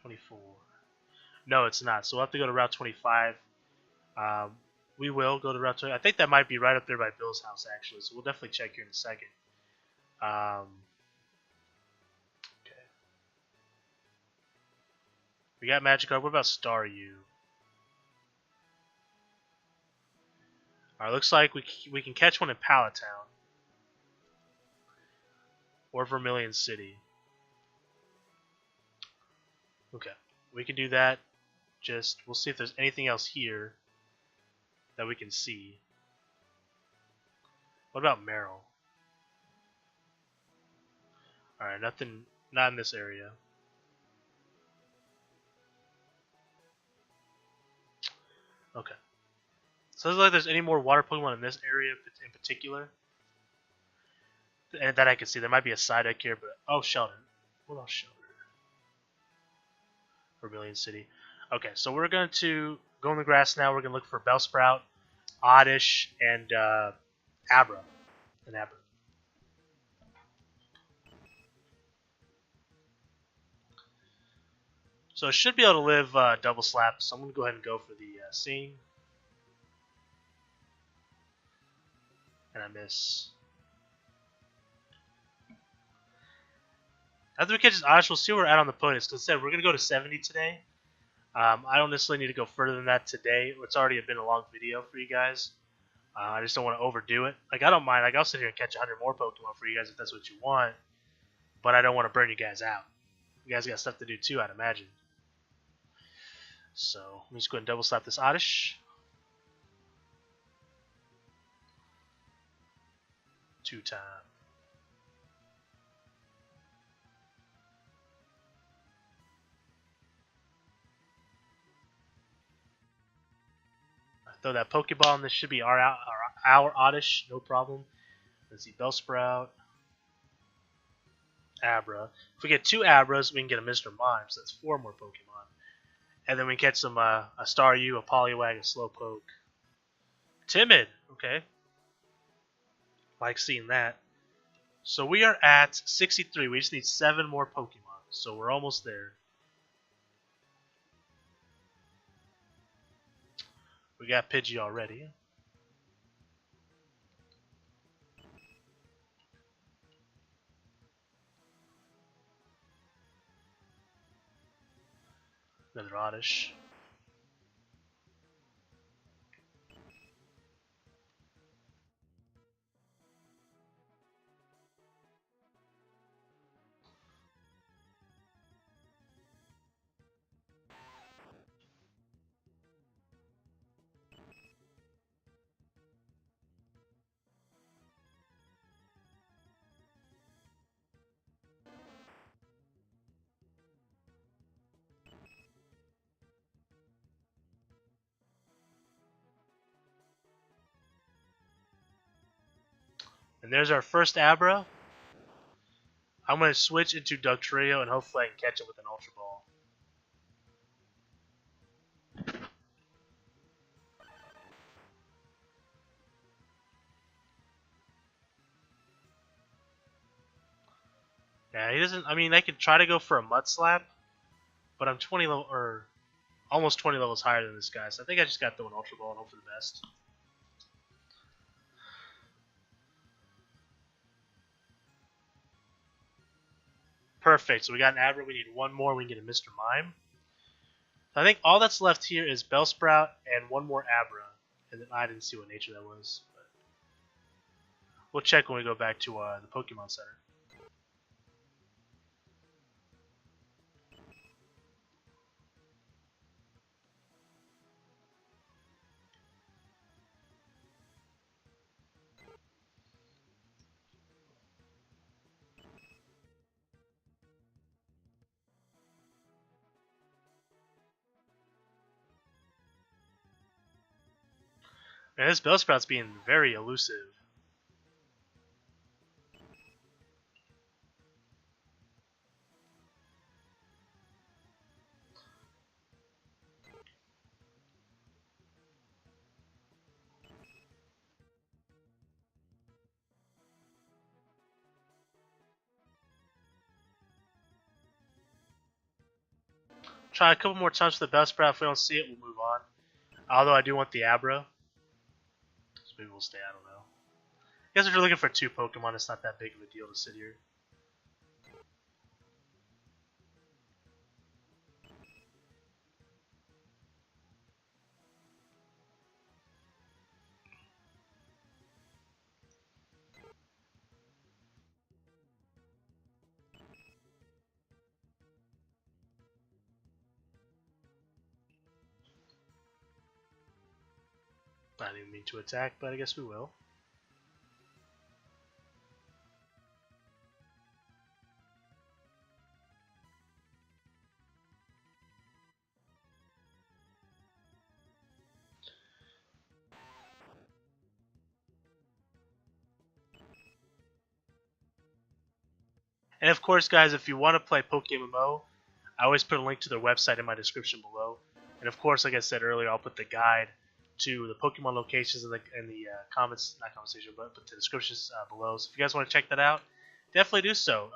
24. No, it's not. So we'll have to go to Route 25. We will go to Route 20. I think that might be right up there by Bill's house, actually. So we'll definitely check here in a second. Okay. We got Magikarp. What about Staryu? Alright, looks like we can catch one in Pallet Town. Or Vermilion City. Okay. We can do that. We'll see if there's anything else here that we can see. What about Merrill? Alright, nothing, not in this area. Okay. So it doesn't look like there's any more water Pokemon in this area in particular. And that I can see. There might be a Psyduck here, but... Oh, Sheldon. What about Sheldon? Vermilion City. Okay, so we're going to go in the grass now. We're going to look for Bellsprout, Oddish, and Abra. So it should be able to live double slap, so I'm going to go ahead and go for the Sing. And I miss. After we catch this Oddish, we'll see where we're at on the Pokedex. Because we're going to go to 70 today. I don't necessarily need to go further than that today. It's already been a long video for you guys. I just don't want to overdo it. Like, I don't mind. Like, I'll sit here and catch 100 more Pokemon for you guys if that's what you want. But I don't want to burn you guys out. You guys got stuff to do too, I'd imagine. So, let me just go ahead and double slap this Oddish. 2 times. Throw that Pokeball, and this should be our Oddish, no problem. Let's see, Bellsprout, Abra. If we get 2 Abras, we can get a Mr. Mime, so that's 4 more Pokemon. And then we get some a Staryu, a Poliwag, a Slowpoke. Timid, okay. Like seeing that. So we are at 63. We just need 7 more Pokemon, so we're almost there. We got Pidgey already. Another Oddish. And there's our first Abra. I'm going to switch into Dugtrio and hopefully I can catch it with an Ultra Ball. Yeah, he doesn't. I mean, I could try to go for a Mud Slap, but I'm 20 level or almost 20 levels higher than this guy, so I think I just got to throw an Ultra Ball and hope for the best. Perfect. So we got an Abra. We need 1 more. We can get a Mr. Mime. So I think all that's left here is Bellsprout and 1 more Abra, and then I didn't see what nature that was. But we'll check when we go back to the Pokemon Center. Man, this Bellsprout's being very elusive. try a couple more times for the Bellsprout. If we don't see it, we'll move on. Although I do want the Abra. So maybe we'll stay, I don't know. I guess if you're looking for 2 Pokemon, it's not that big of a deal to sit here. I didn't mean to attack, but I guess we will. And of course, guys, if you want to play PokeMMO, I always put a link to their website in my description below. And of course, like I said earlier, I'll put the guide to the Pokemon locations in the comments, not conversation, but the descriptions below. So if you guys want to check that out, definitely do so.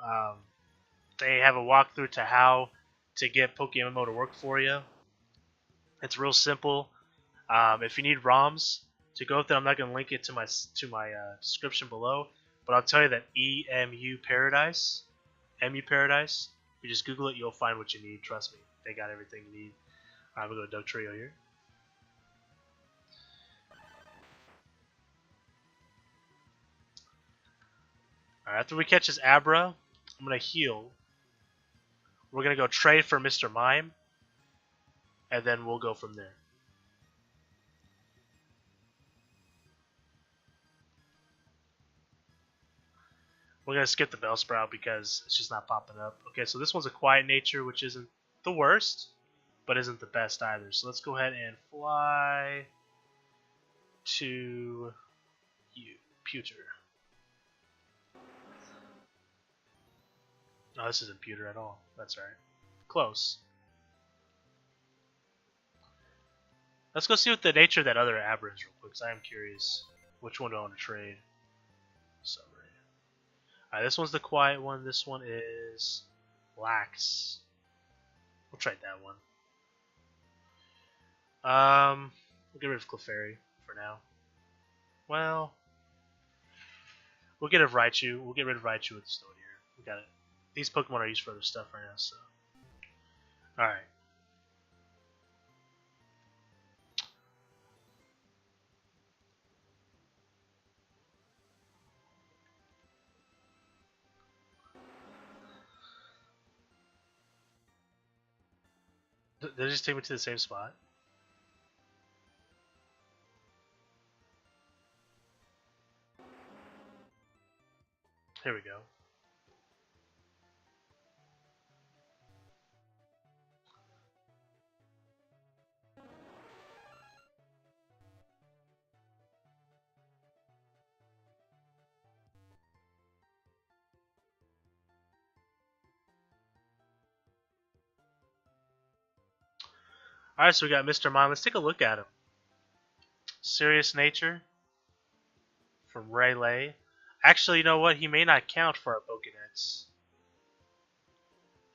They have a walkthrough to how to get PokeMMO to work for you. It's real simple. If you need ROMs to go through, I'm not going to link it to my description below, but I'll tell you that EMU Paradise, you just Google it, you'll find what you need. Trust me, they got everything you need. We'll go to Doug Trio here. Alright, after we catch this Abra, I'm going to heal. We're going to go trade for Mr. Mime, and then we'll go from there. We're going to skip the Bellsprout because it's just not popping up. Okay, so this one's a Quiet Nature, which isn't the worst, but isn't the best either. So let's go ahead and fly to Pewter. No, this isn't Pewter at all. That's right. Close. Let's go see what the nature of that other Abra is real quick, because I am curious. Which one do I want to trade? Summary. Alright, this one's the quiet one. This one is Lax. We'll trade that one. We'll get rid of Clefairy for now. Well, we'll get rid of Raichu. We'll get rid of Raichu with the Stone here. We got it. These Pokemon are used for other stuff right now, so. Alright. Did it just take me to the same spot? Here we go. Alright, so we got Mr. Mime. Let's take a look at him. Serious Nature from Rayleigh. Actually, you know what? He may not count for our Pokedex.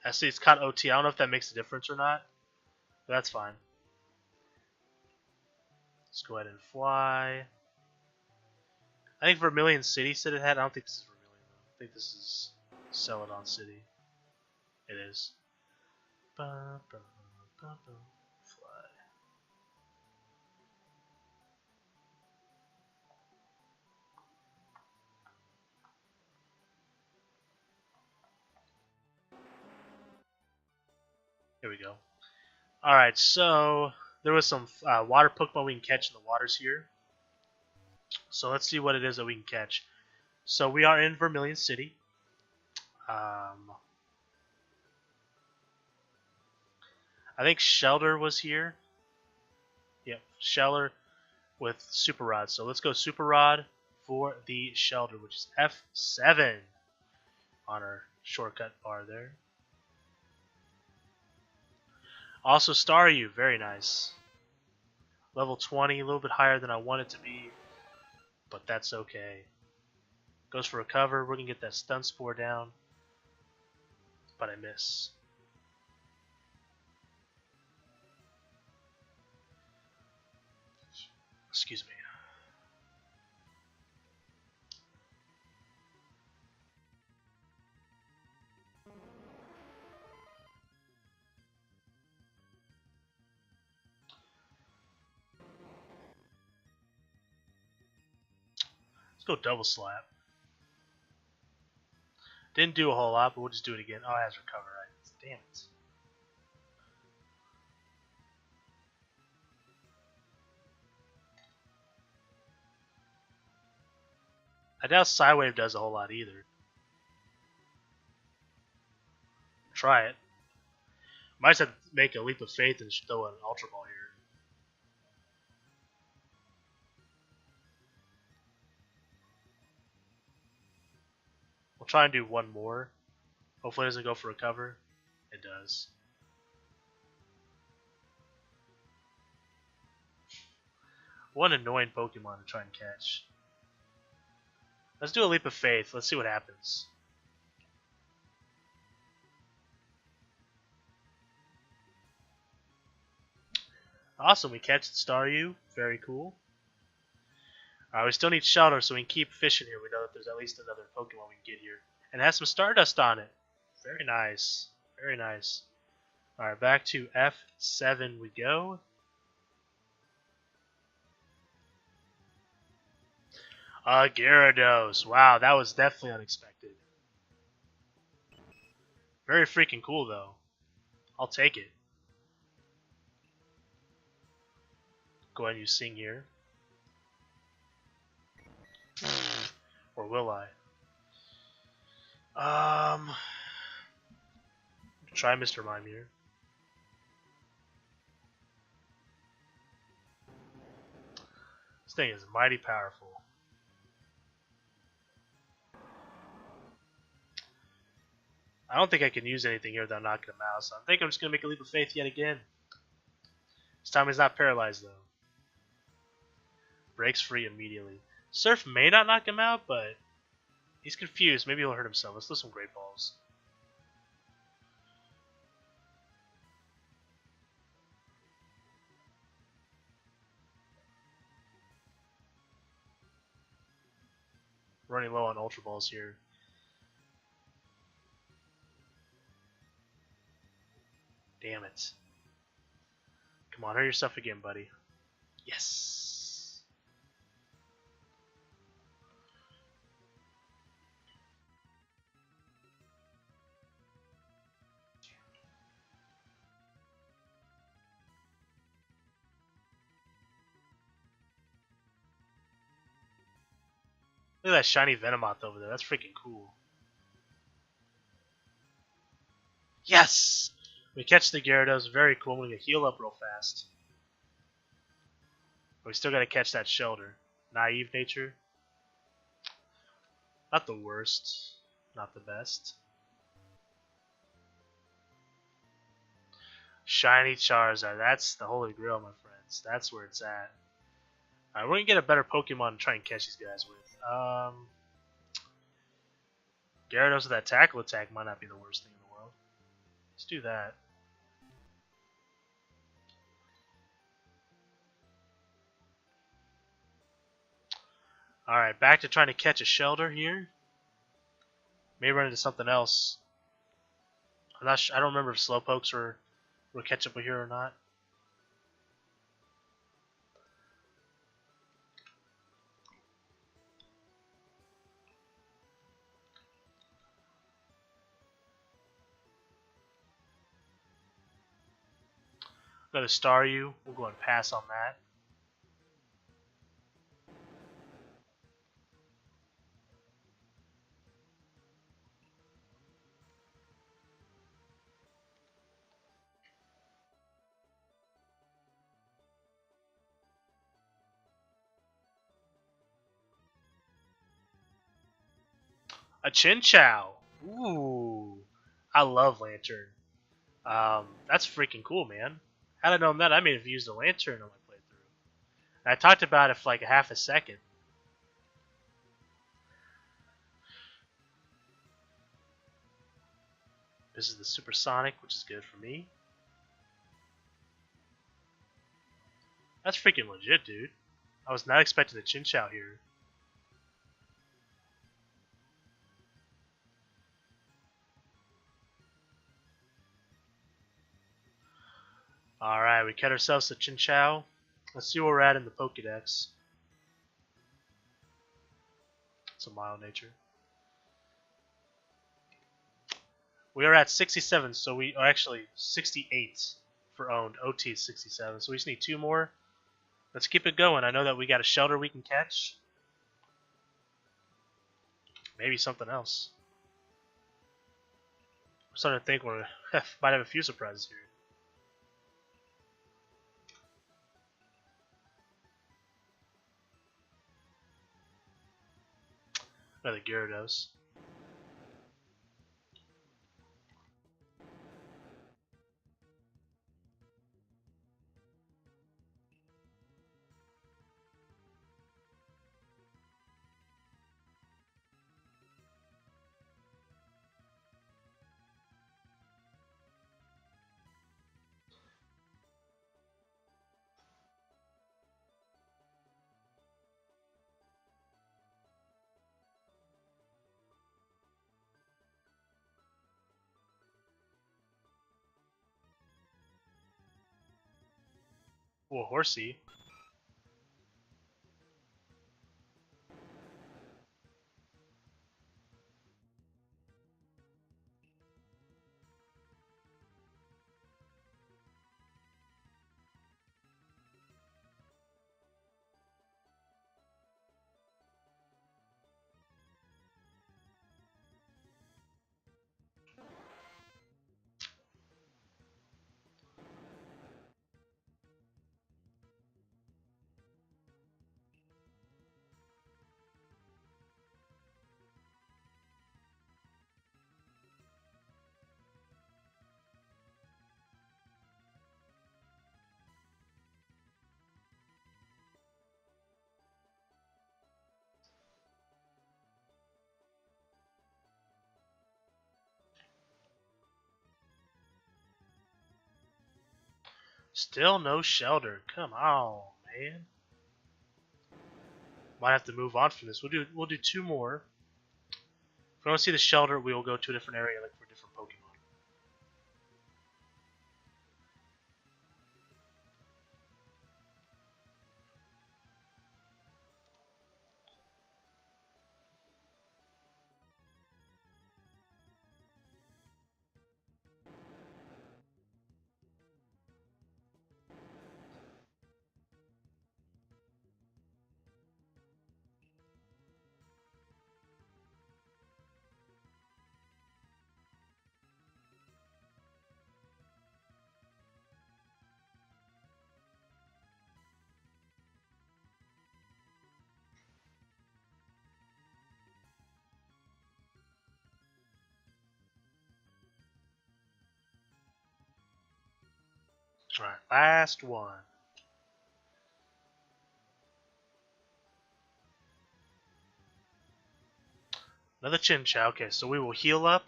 I see it's caught OT. I don't know if that makes a difference or not, but that's fine. Let's go ahead and fly. I think Vermilion City said it had. I don't think this is Vermilion though. I think this is Celadon City. It is. Fly. Here we go. Alright, so there was some water Pokemon we can catch in the waters here. So let's see what it is that we can catch. So we are in Vermilion City. I think Shelter was here. Yep, Shelter with Super Rod. So let's go Super Rod for the Shelter, which is F7 on our shortcut bar there. Also Staryu, very nice. Level 20, a little bit higher than I want it to be, but that's okay. Goes for Recover, we're going to get that Stun Spore down, but I miss. Excuse me. Let's go double slap. Didn't do a whole lot, but we'll just do it again. Oh, it has recover, right? Damn it. I doubt Psywave does a whole lot either. Try it. Might just have to make a leap of faith and throw an Ultra Ball here. We'll try and do one more. Hopefully it doesn't go for recover. It does. One annoying Pokemon to try and catch. Let's do a leap of faith. Let's see what happens. Awesome, we catch the Staryu. Very cool. We still need shelter, so we can keep fishing here. We know that there's at least another Pokemon we can get here. And it has some Stardust on it. Very nice. Very nice. Alright, back to F7 we go. Gyarados. Wow, that was definitely unexpected. Very freaking cool, though. I'll take it. Go ahead and use Sing here. Or will I? Try Mr. Mime here. This thing is mighty powerful. I don't think I can use anything here without knocking him out, so I think I'm just going to make a leap of faith yet again. This time he's not paralyzed, though. Breaks free immediately. Surf may not knock him out, but he's confused. Maybe he'll hurt himself. Let's throw some Great Balls. Running low on Ultra Balls here. Damn it. Come on, hurt yourself again, buddy. Yes. Look at that shiny Venomoth over there. That's freaking cool. Yes! We catch the Gyarados. Very cool. We're going to heal up real fast. But we still got to catch that Shelter. Naive nature. Not the worst. Not the best. Shiny Charizard. That's the holy grail, my friends. That's where it's at. Alright, we're going to get a better Pokemon to try and catch these guys with. Gyarados with that tackle attack might not be the worst thing in the world. Let's do that. Alright, back to trying to catch a Shelter here. Maybe run into something else. I'm not I don't remember if Slowpokes were catchable here or not. Got a Staryu. We'll go and pass on that. A Chinchou. Ooh. I love Lantern. That's freaking cool, man. Had I known that, I may have used a Lantern on my playthrough. And I talked about it for like a half a second. This is the Supersonic, which is good for me. That's freaking legit, dude. I was not expecting a Chinchou here. Alright, we cut ourselves a Chinchou. Let's see where we're at in the Pokedex. It's a mild nature. We are at 67, so we are actually 68 for owned. OT is 67, so we just need 2 more. Let's keep it going. I know that we got a shelter we can catch. Maybe something else. I'm starting to think we might have a few surprises here. Another Gyarados. Ooh, Horsey. Still no shelter. Come on, man. Might have to move on from this. We'll do 2 more. If we don't see the shelter, we will go to a different area, like for different Pokemon. Alright, last one. Another Chinchou. Okay, so we will heal up,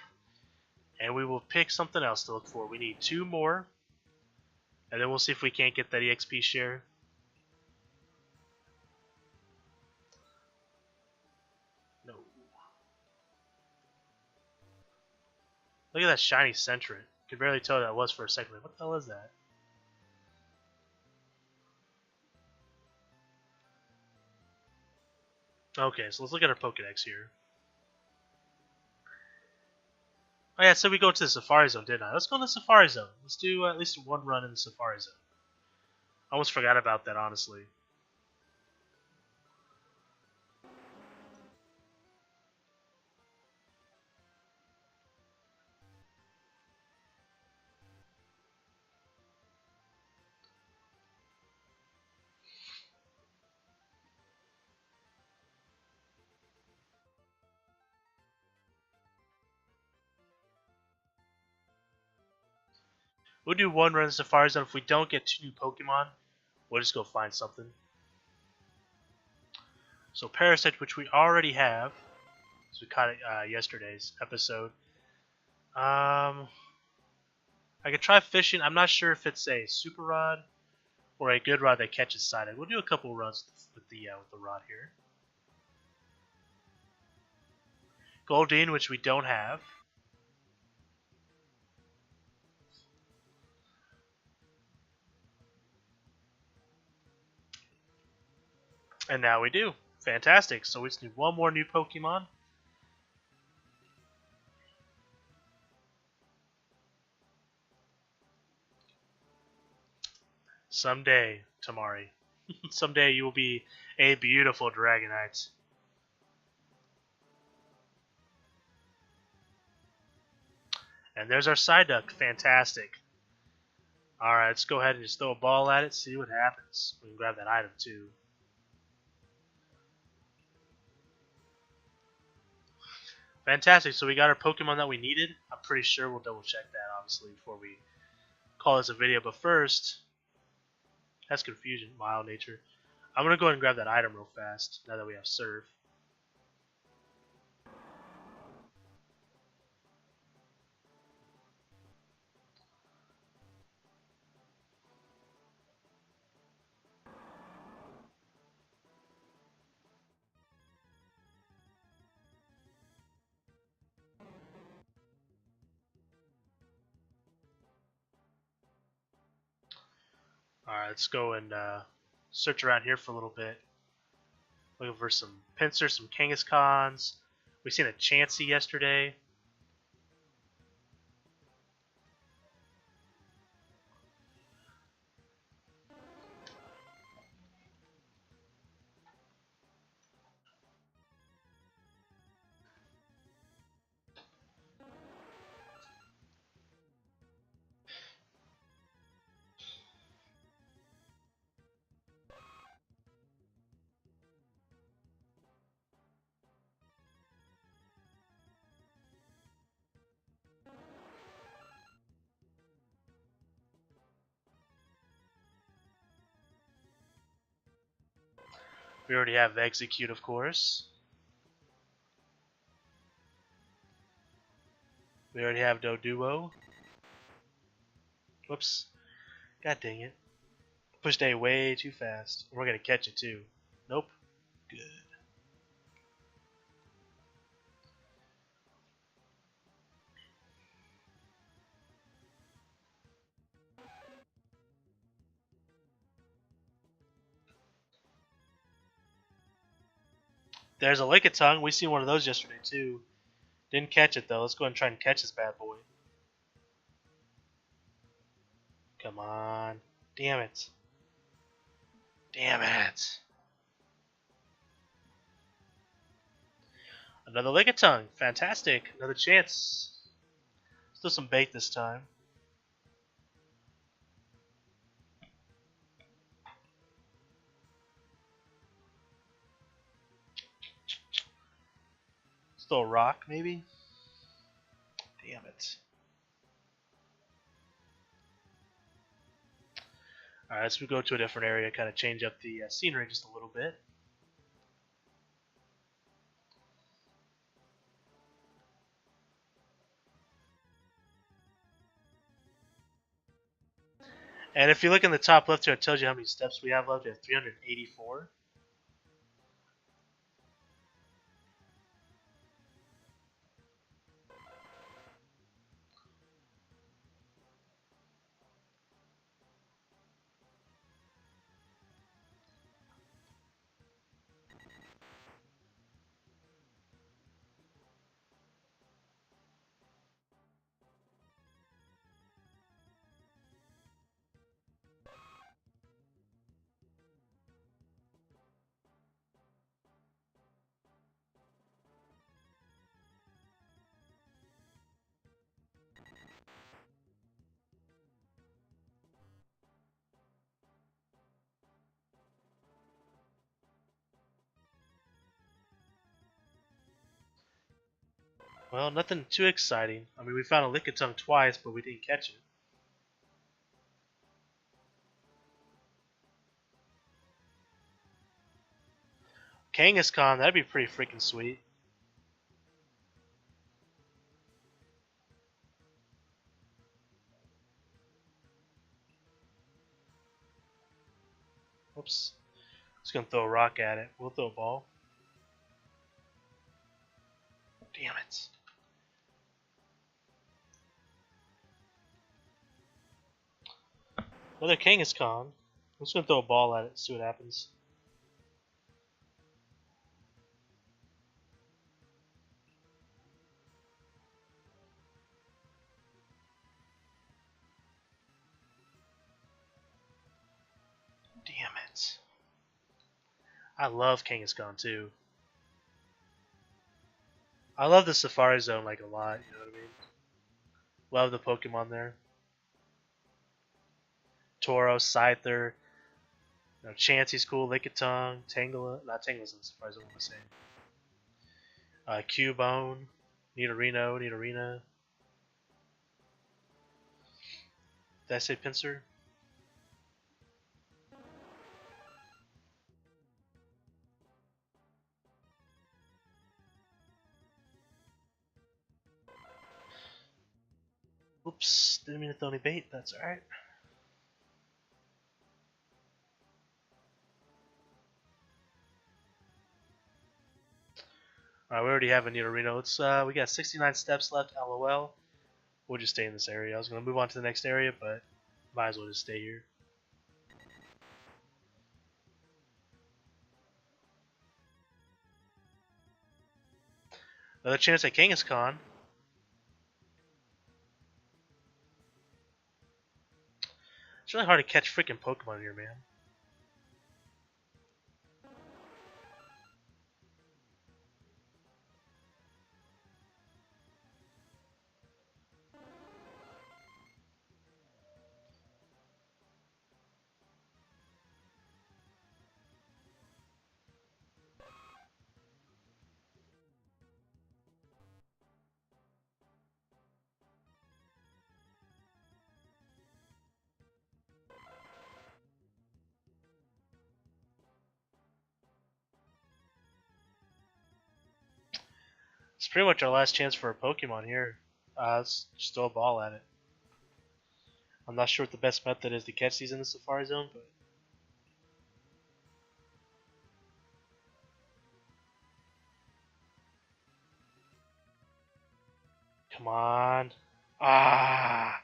and we will pick something else to look for. We need 2 more, and then we'll see if we can't get that EXP share. No. Look at that shiny Sentret. Could barely tell what that was for a second. What the hell is that? Okay, so let's look at our Pokedex here. Oh yeah, so we go to the Safari Zone, didn't I? Let's go to the Safari Zone. Let's do at least 1 run in the Safari Zone. I almost forgot about that, honestly. We'll do 1 run in the Safari Zone. If we don't get 2 new Pokemon, we'll just go find something. So Parasect, which we already have, so we caught it yesterday's episode. I could try fishing. I'm not sure if it's a Super Rod or a good rod that catches sided. We'll do a couple runs with the rod here. Goldeen, which we don't have. And now we do. Fantastic. So we just need one more new Pokemon. Someday, Tamari. Someday you will be a beautiful Dragonite. And there's our Psyduck. Fantastic. Alright, let's go ahead and just throw a ball at it, see what happens. We can grab that item too. Fantastic, so we got our Pokemon that we needed. I'm pretty sure we'll double check that, obviously, before we call this a video. But first, that's confusion, mild nature. I'm going to go ahead and grab that item real fast, now that we have Surf. Alright, let's go and search around here for a little bit. Looking for some Pinsir, some Kangaskhans. We seen a Chansey yesterday. We already have Execute, of course. We already have Doduo. Whoops. God dang it. Pushed A way too fast. We're going to catch it too. Nope. Good. There's a Lickitung. We seen one of those yesterday too. Didn't catch it though. Let's go ahead and try and catch this bad boy. Come on. Damn it. Damn it. Another Lickitung. Fantastic. Another chance. Still some bait this time. Still a rock, maybe? Damn it. Alright, let's go to a different area, kind of change up the scenery just a little bit. And if you look in the top left here, it tells you how many steps we have left. We have 384. Well, nothing too exciting. I mean, we found a Lickitung twice, but we didn't catch it. Kangaskhan, that'd be pretty freaking sweet. Whoops. Just gonna throw a rock at it. We'll throw a ball. Damn it. Another Kangaskhan. I'm just gonna throw a ball at it, see what happens. Damn it. I love Kangaskhan too. I love the Safari Zone like a lot, you know what I mean? Love the Pokemon there. Tauros, Scyther, you know, Chansey's cool, Lickitung, Tangela, not Tangela's in the Safari Zone, what am I saying? Cubone, Nidorino. Did I say Pinsir? Oops, didn't mean to throw any bait, that's alright. Alright, we already have a Nidorino. We got 69 steps left, LOL. We'll just stay in this area. I was going to move on to the next area, but might as well just stay here. Another chance at Kangaskhan. It's really hard to catch freaking Pokemon here, man. It's pretty much our last chance for a Pokemon here. Let's just throw a ball at it. I'm not sure what the best method is to catch these in the Safari Zone, but come on. Ah,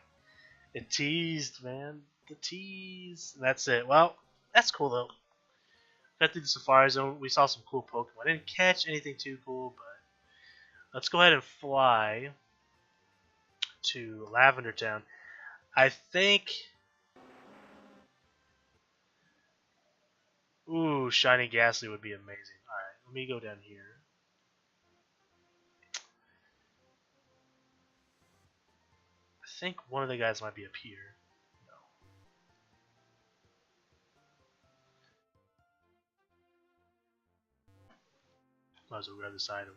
it teased, man. The tease. And that's it. Well, that's cool though. Got through the Safari Zone. We saw some cool Pokemon. I didn't catch anything too cool, but let's go ahead and fly to Lavender Town. I think. Ooh, Shiny Ghastly would be amazing. Alright, let me go down here. I think one of the guys might be up here. No. Might as well grab this item.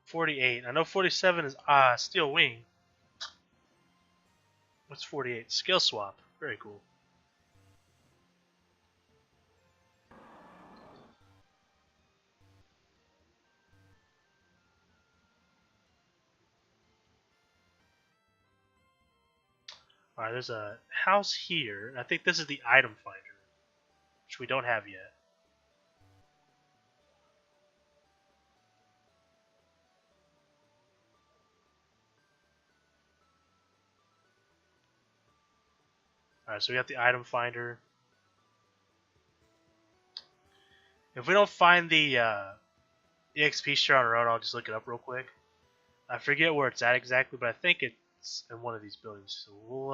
48. I know 47 is Steel Wing. What's 48? Skill Swap. Very cool. Alright, there's a house here. I think this is the item finder, which we don't have yet. Alright, so we got the item finder. If we don't find the EXP share on our own, I'll just look it up real quick. I forget where it's at exactly, but I think it's in one of these buildings. So we'll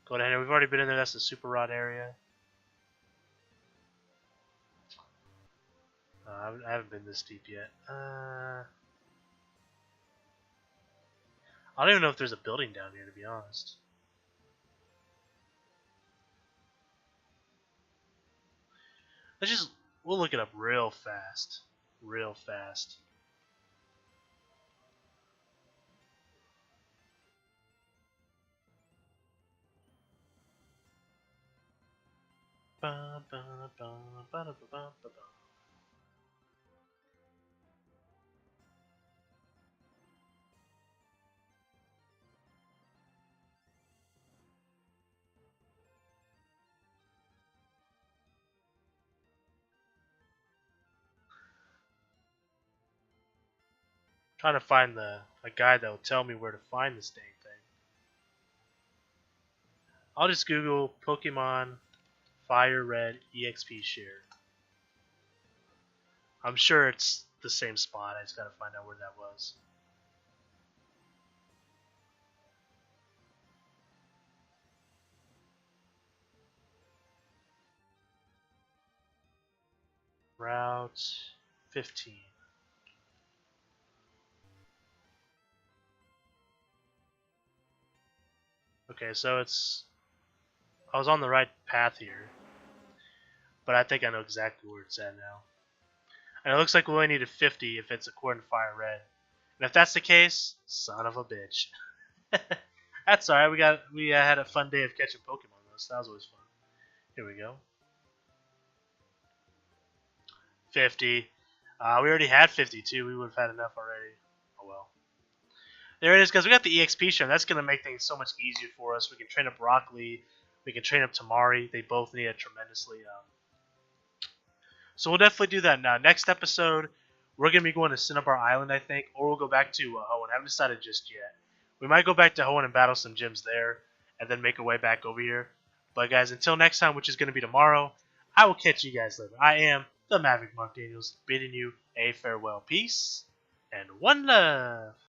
go down here. We've already been in there. That's the Super Rod area. I haven't been this deep yet. I don't even know if there's a building down here, to be honest. We'll look it up real fast. Real fast. Ba, ba, ba, ba, ba, ba, ba, ba. Trying to find a guide that will tell me where to find this dang thing. I'll just Google Pokemon Fire Red EXP share. I'm sure it's the same spot. I just gotta find out where that was. Route 15. Okay, so I was on the right path here, but I think I know exactly where it's at now. And it looks like we only need a 50 if it's according to Fire Red. And if that's the case, son of a bitch. That's alright. We had a fun day of catching Pokemon though, so that was always fun. Here we go. 50. We already had 52. We would have had enough already. Oh well. There it is, guys. We got the EXP show. That's going to make things so much easier for us. We can train up Rock Lee. We can train up Tamari. They both need it tremendously. So we'll definitely do that now. Next episode, we're going to be going to Cinnabar Island, I think, or we'll go back to Hoenn. I haven't decided just yet. We might go back to Hoenn and battle some gyms there, and then make our way back over here. But guys, until next time, which is going to be tomorrow, I will catch you guys later. I am the Maverick Mark Daniels, bidding you a farewell. Peace and one love.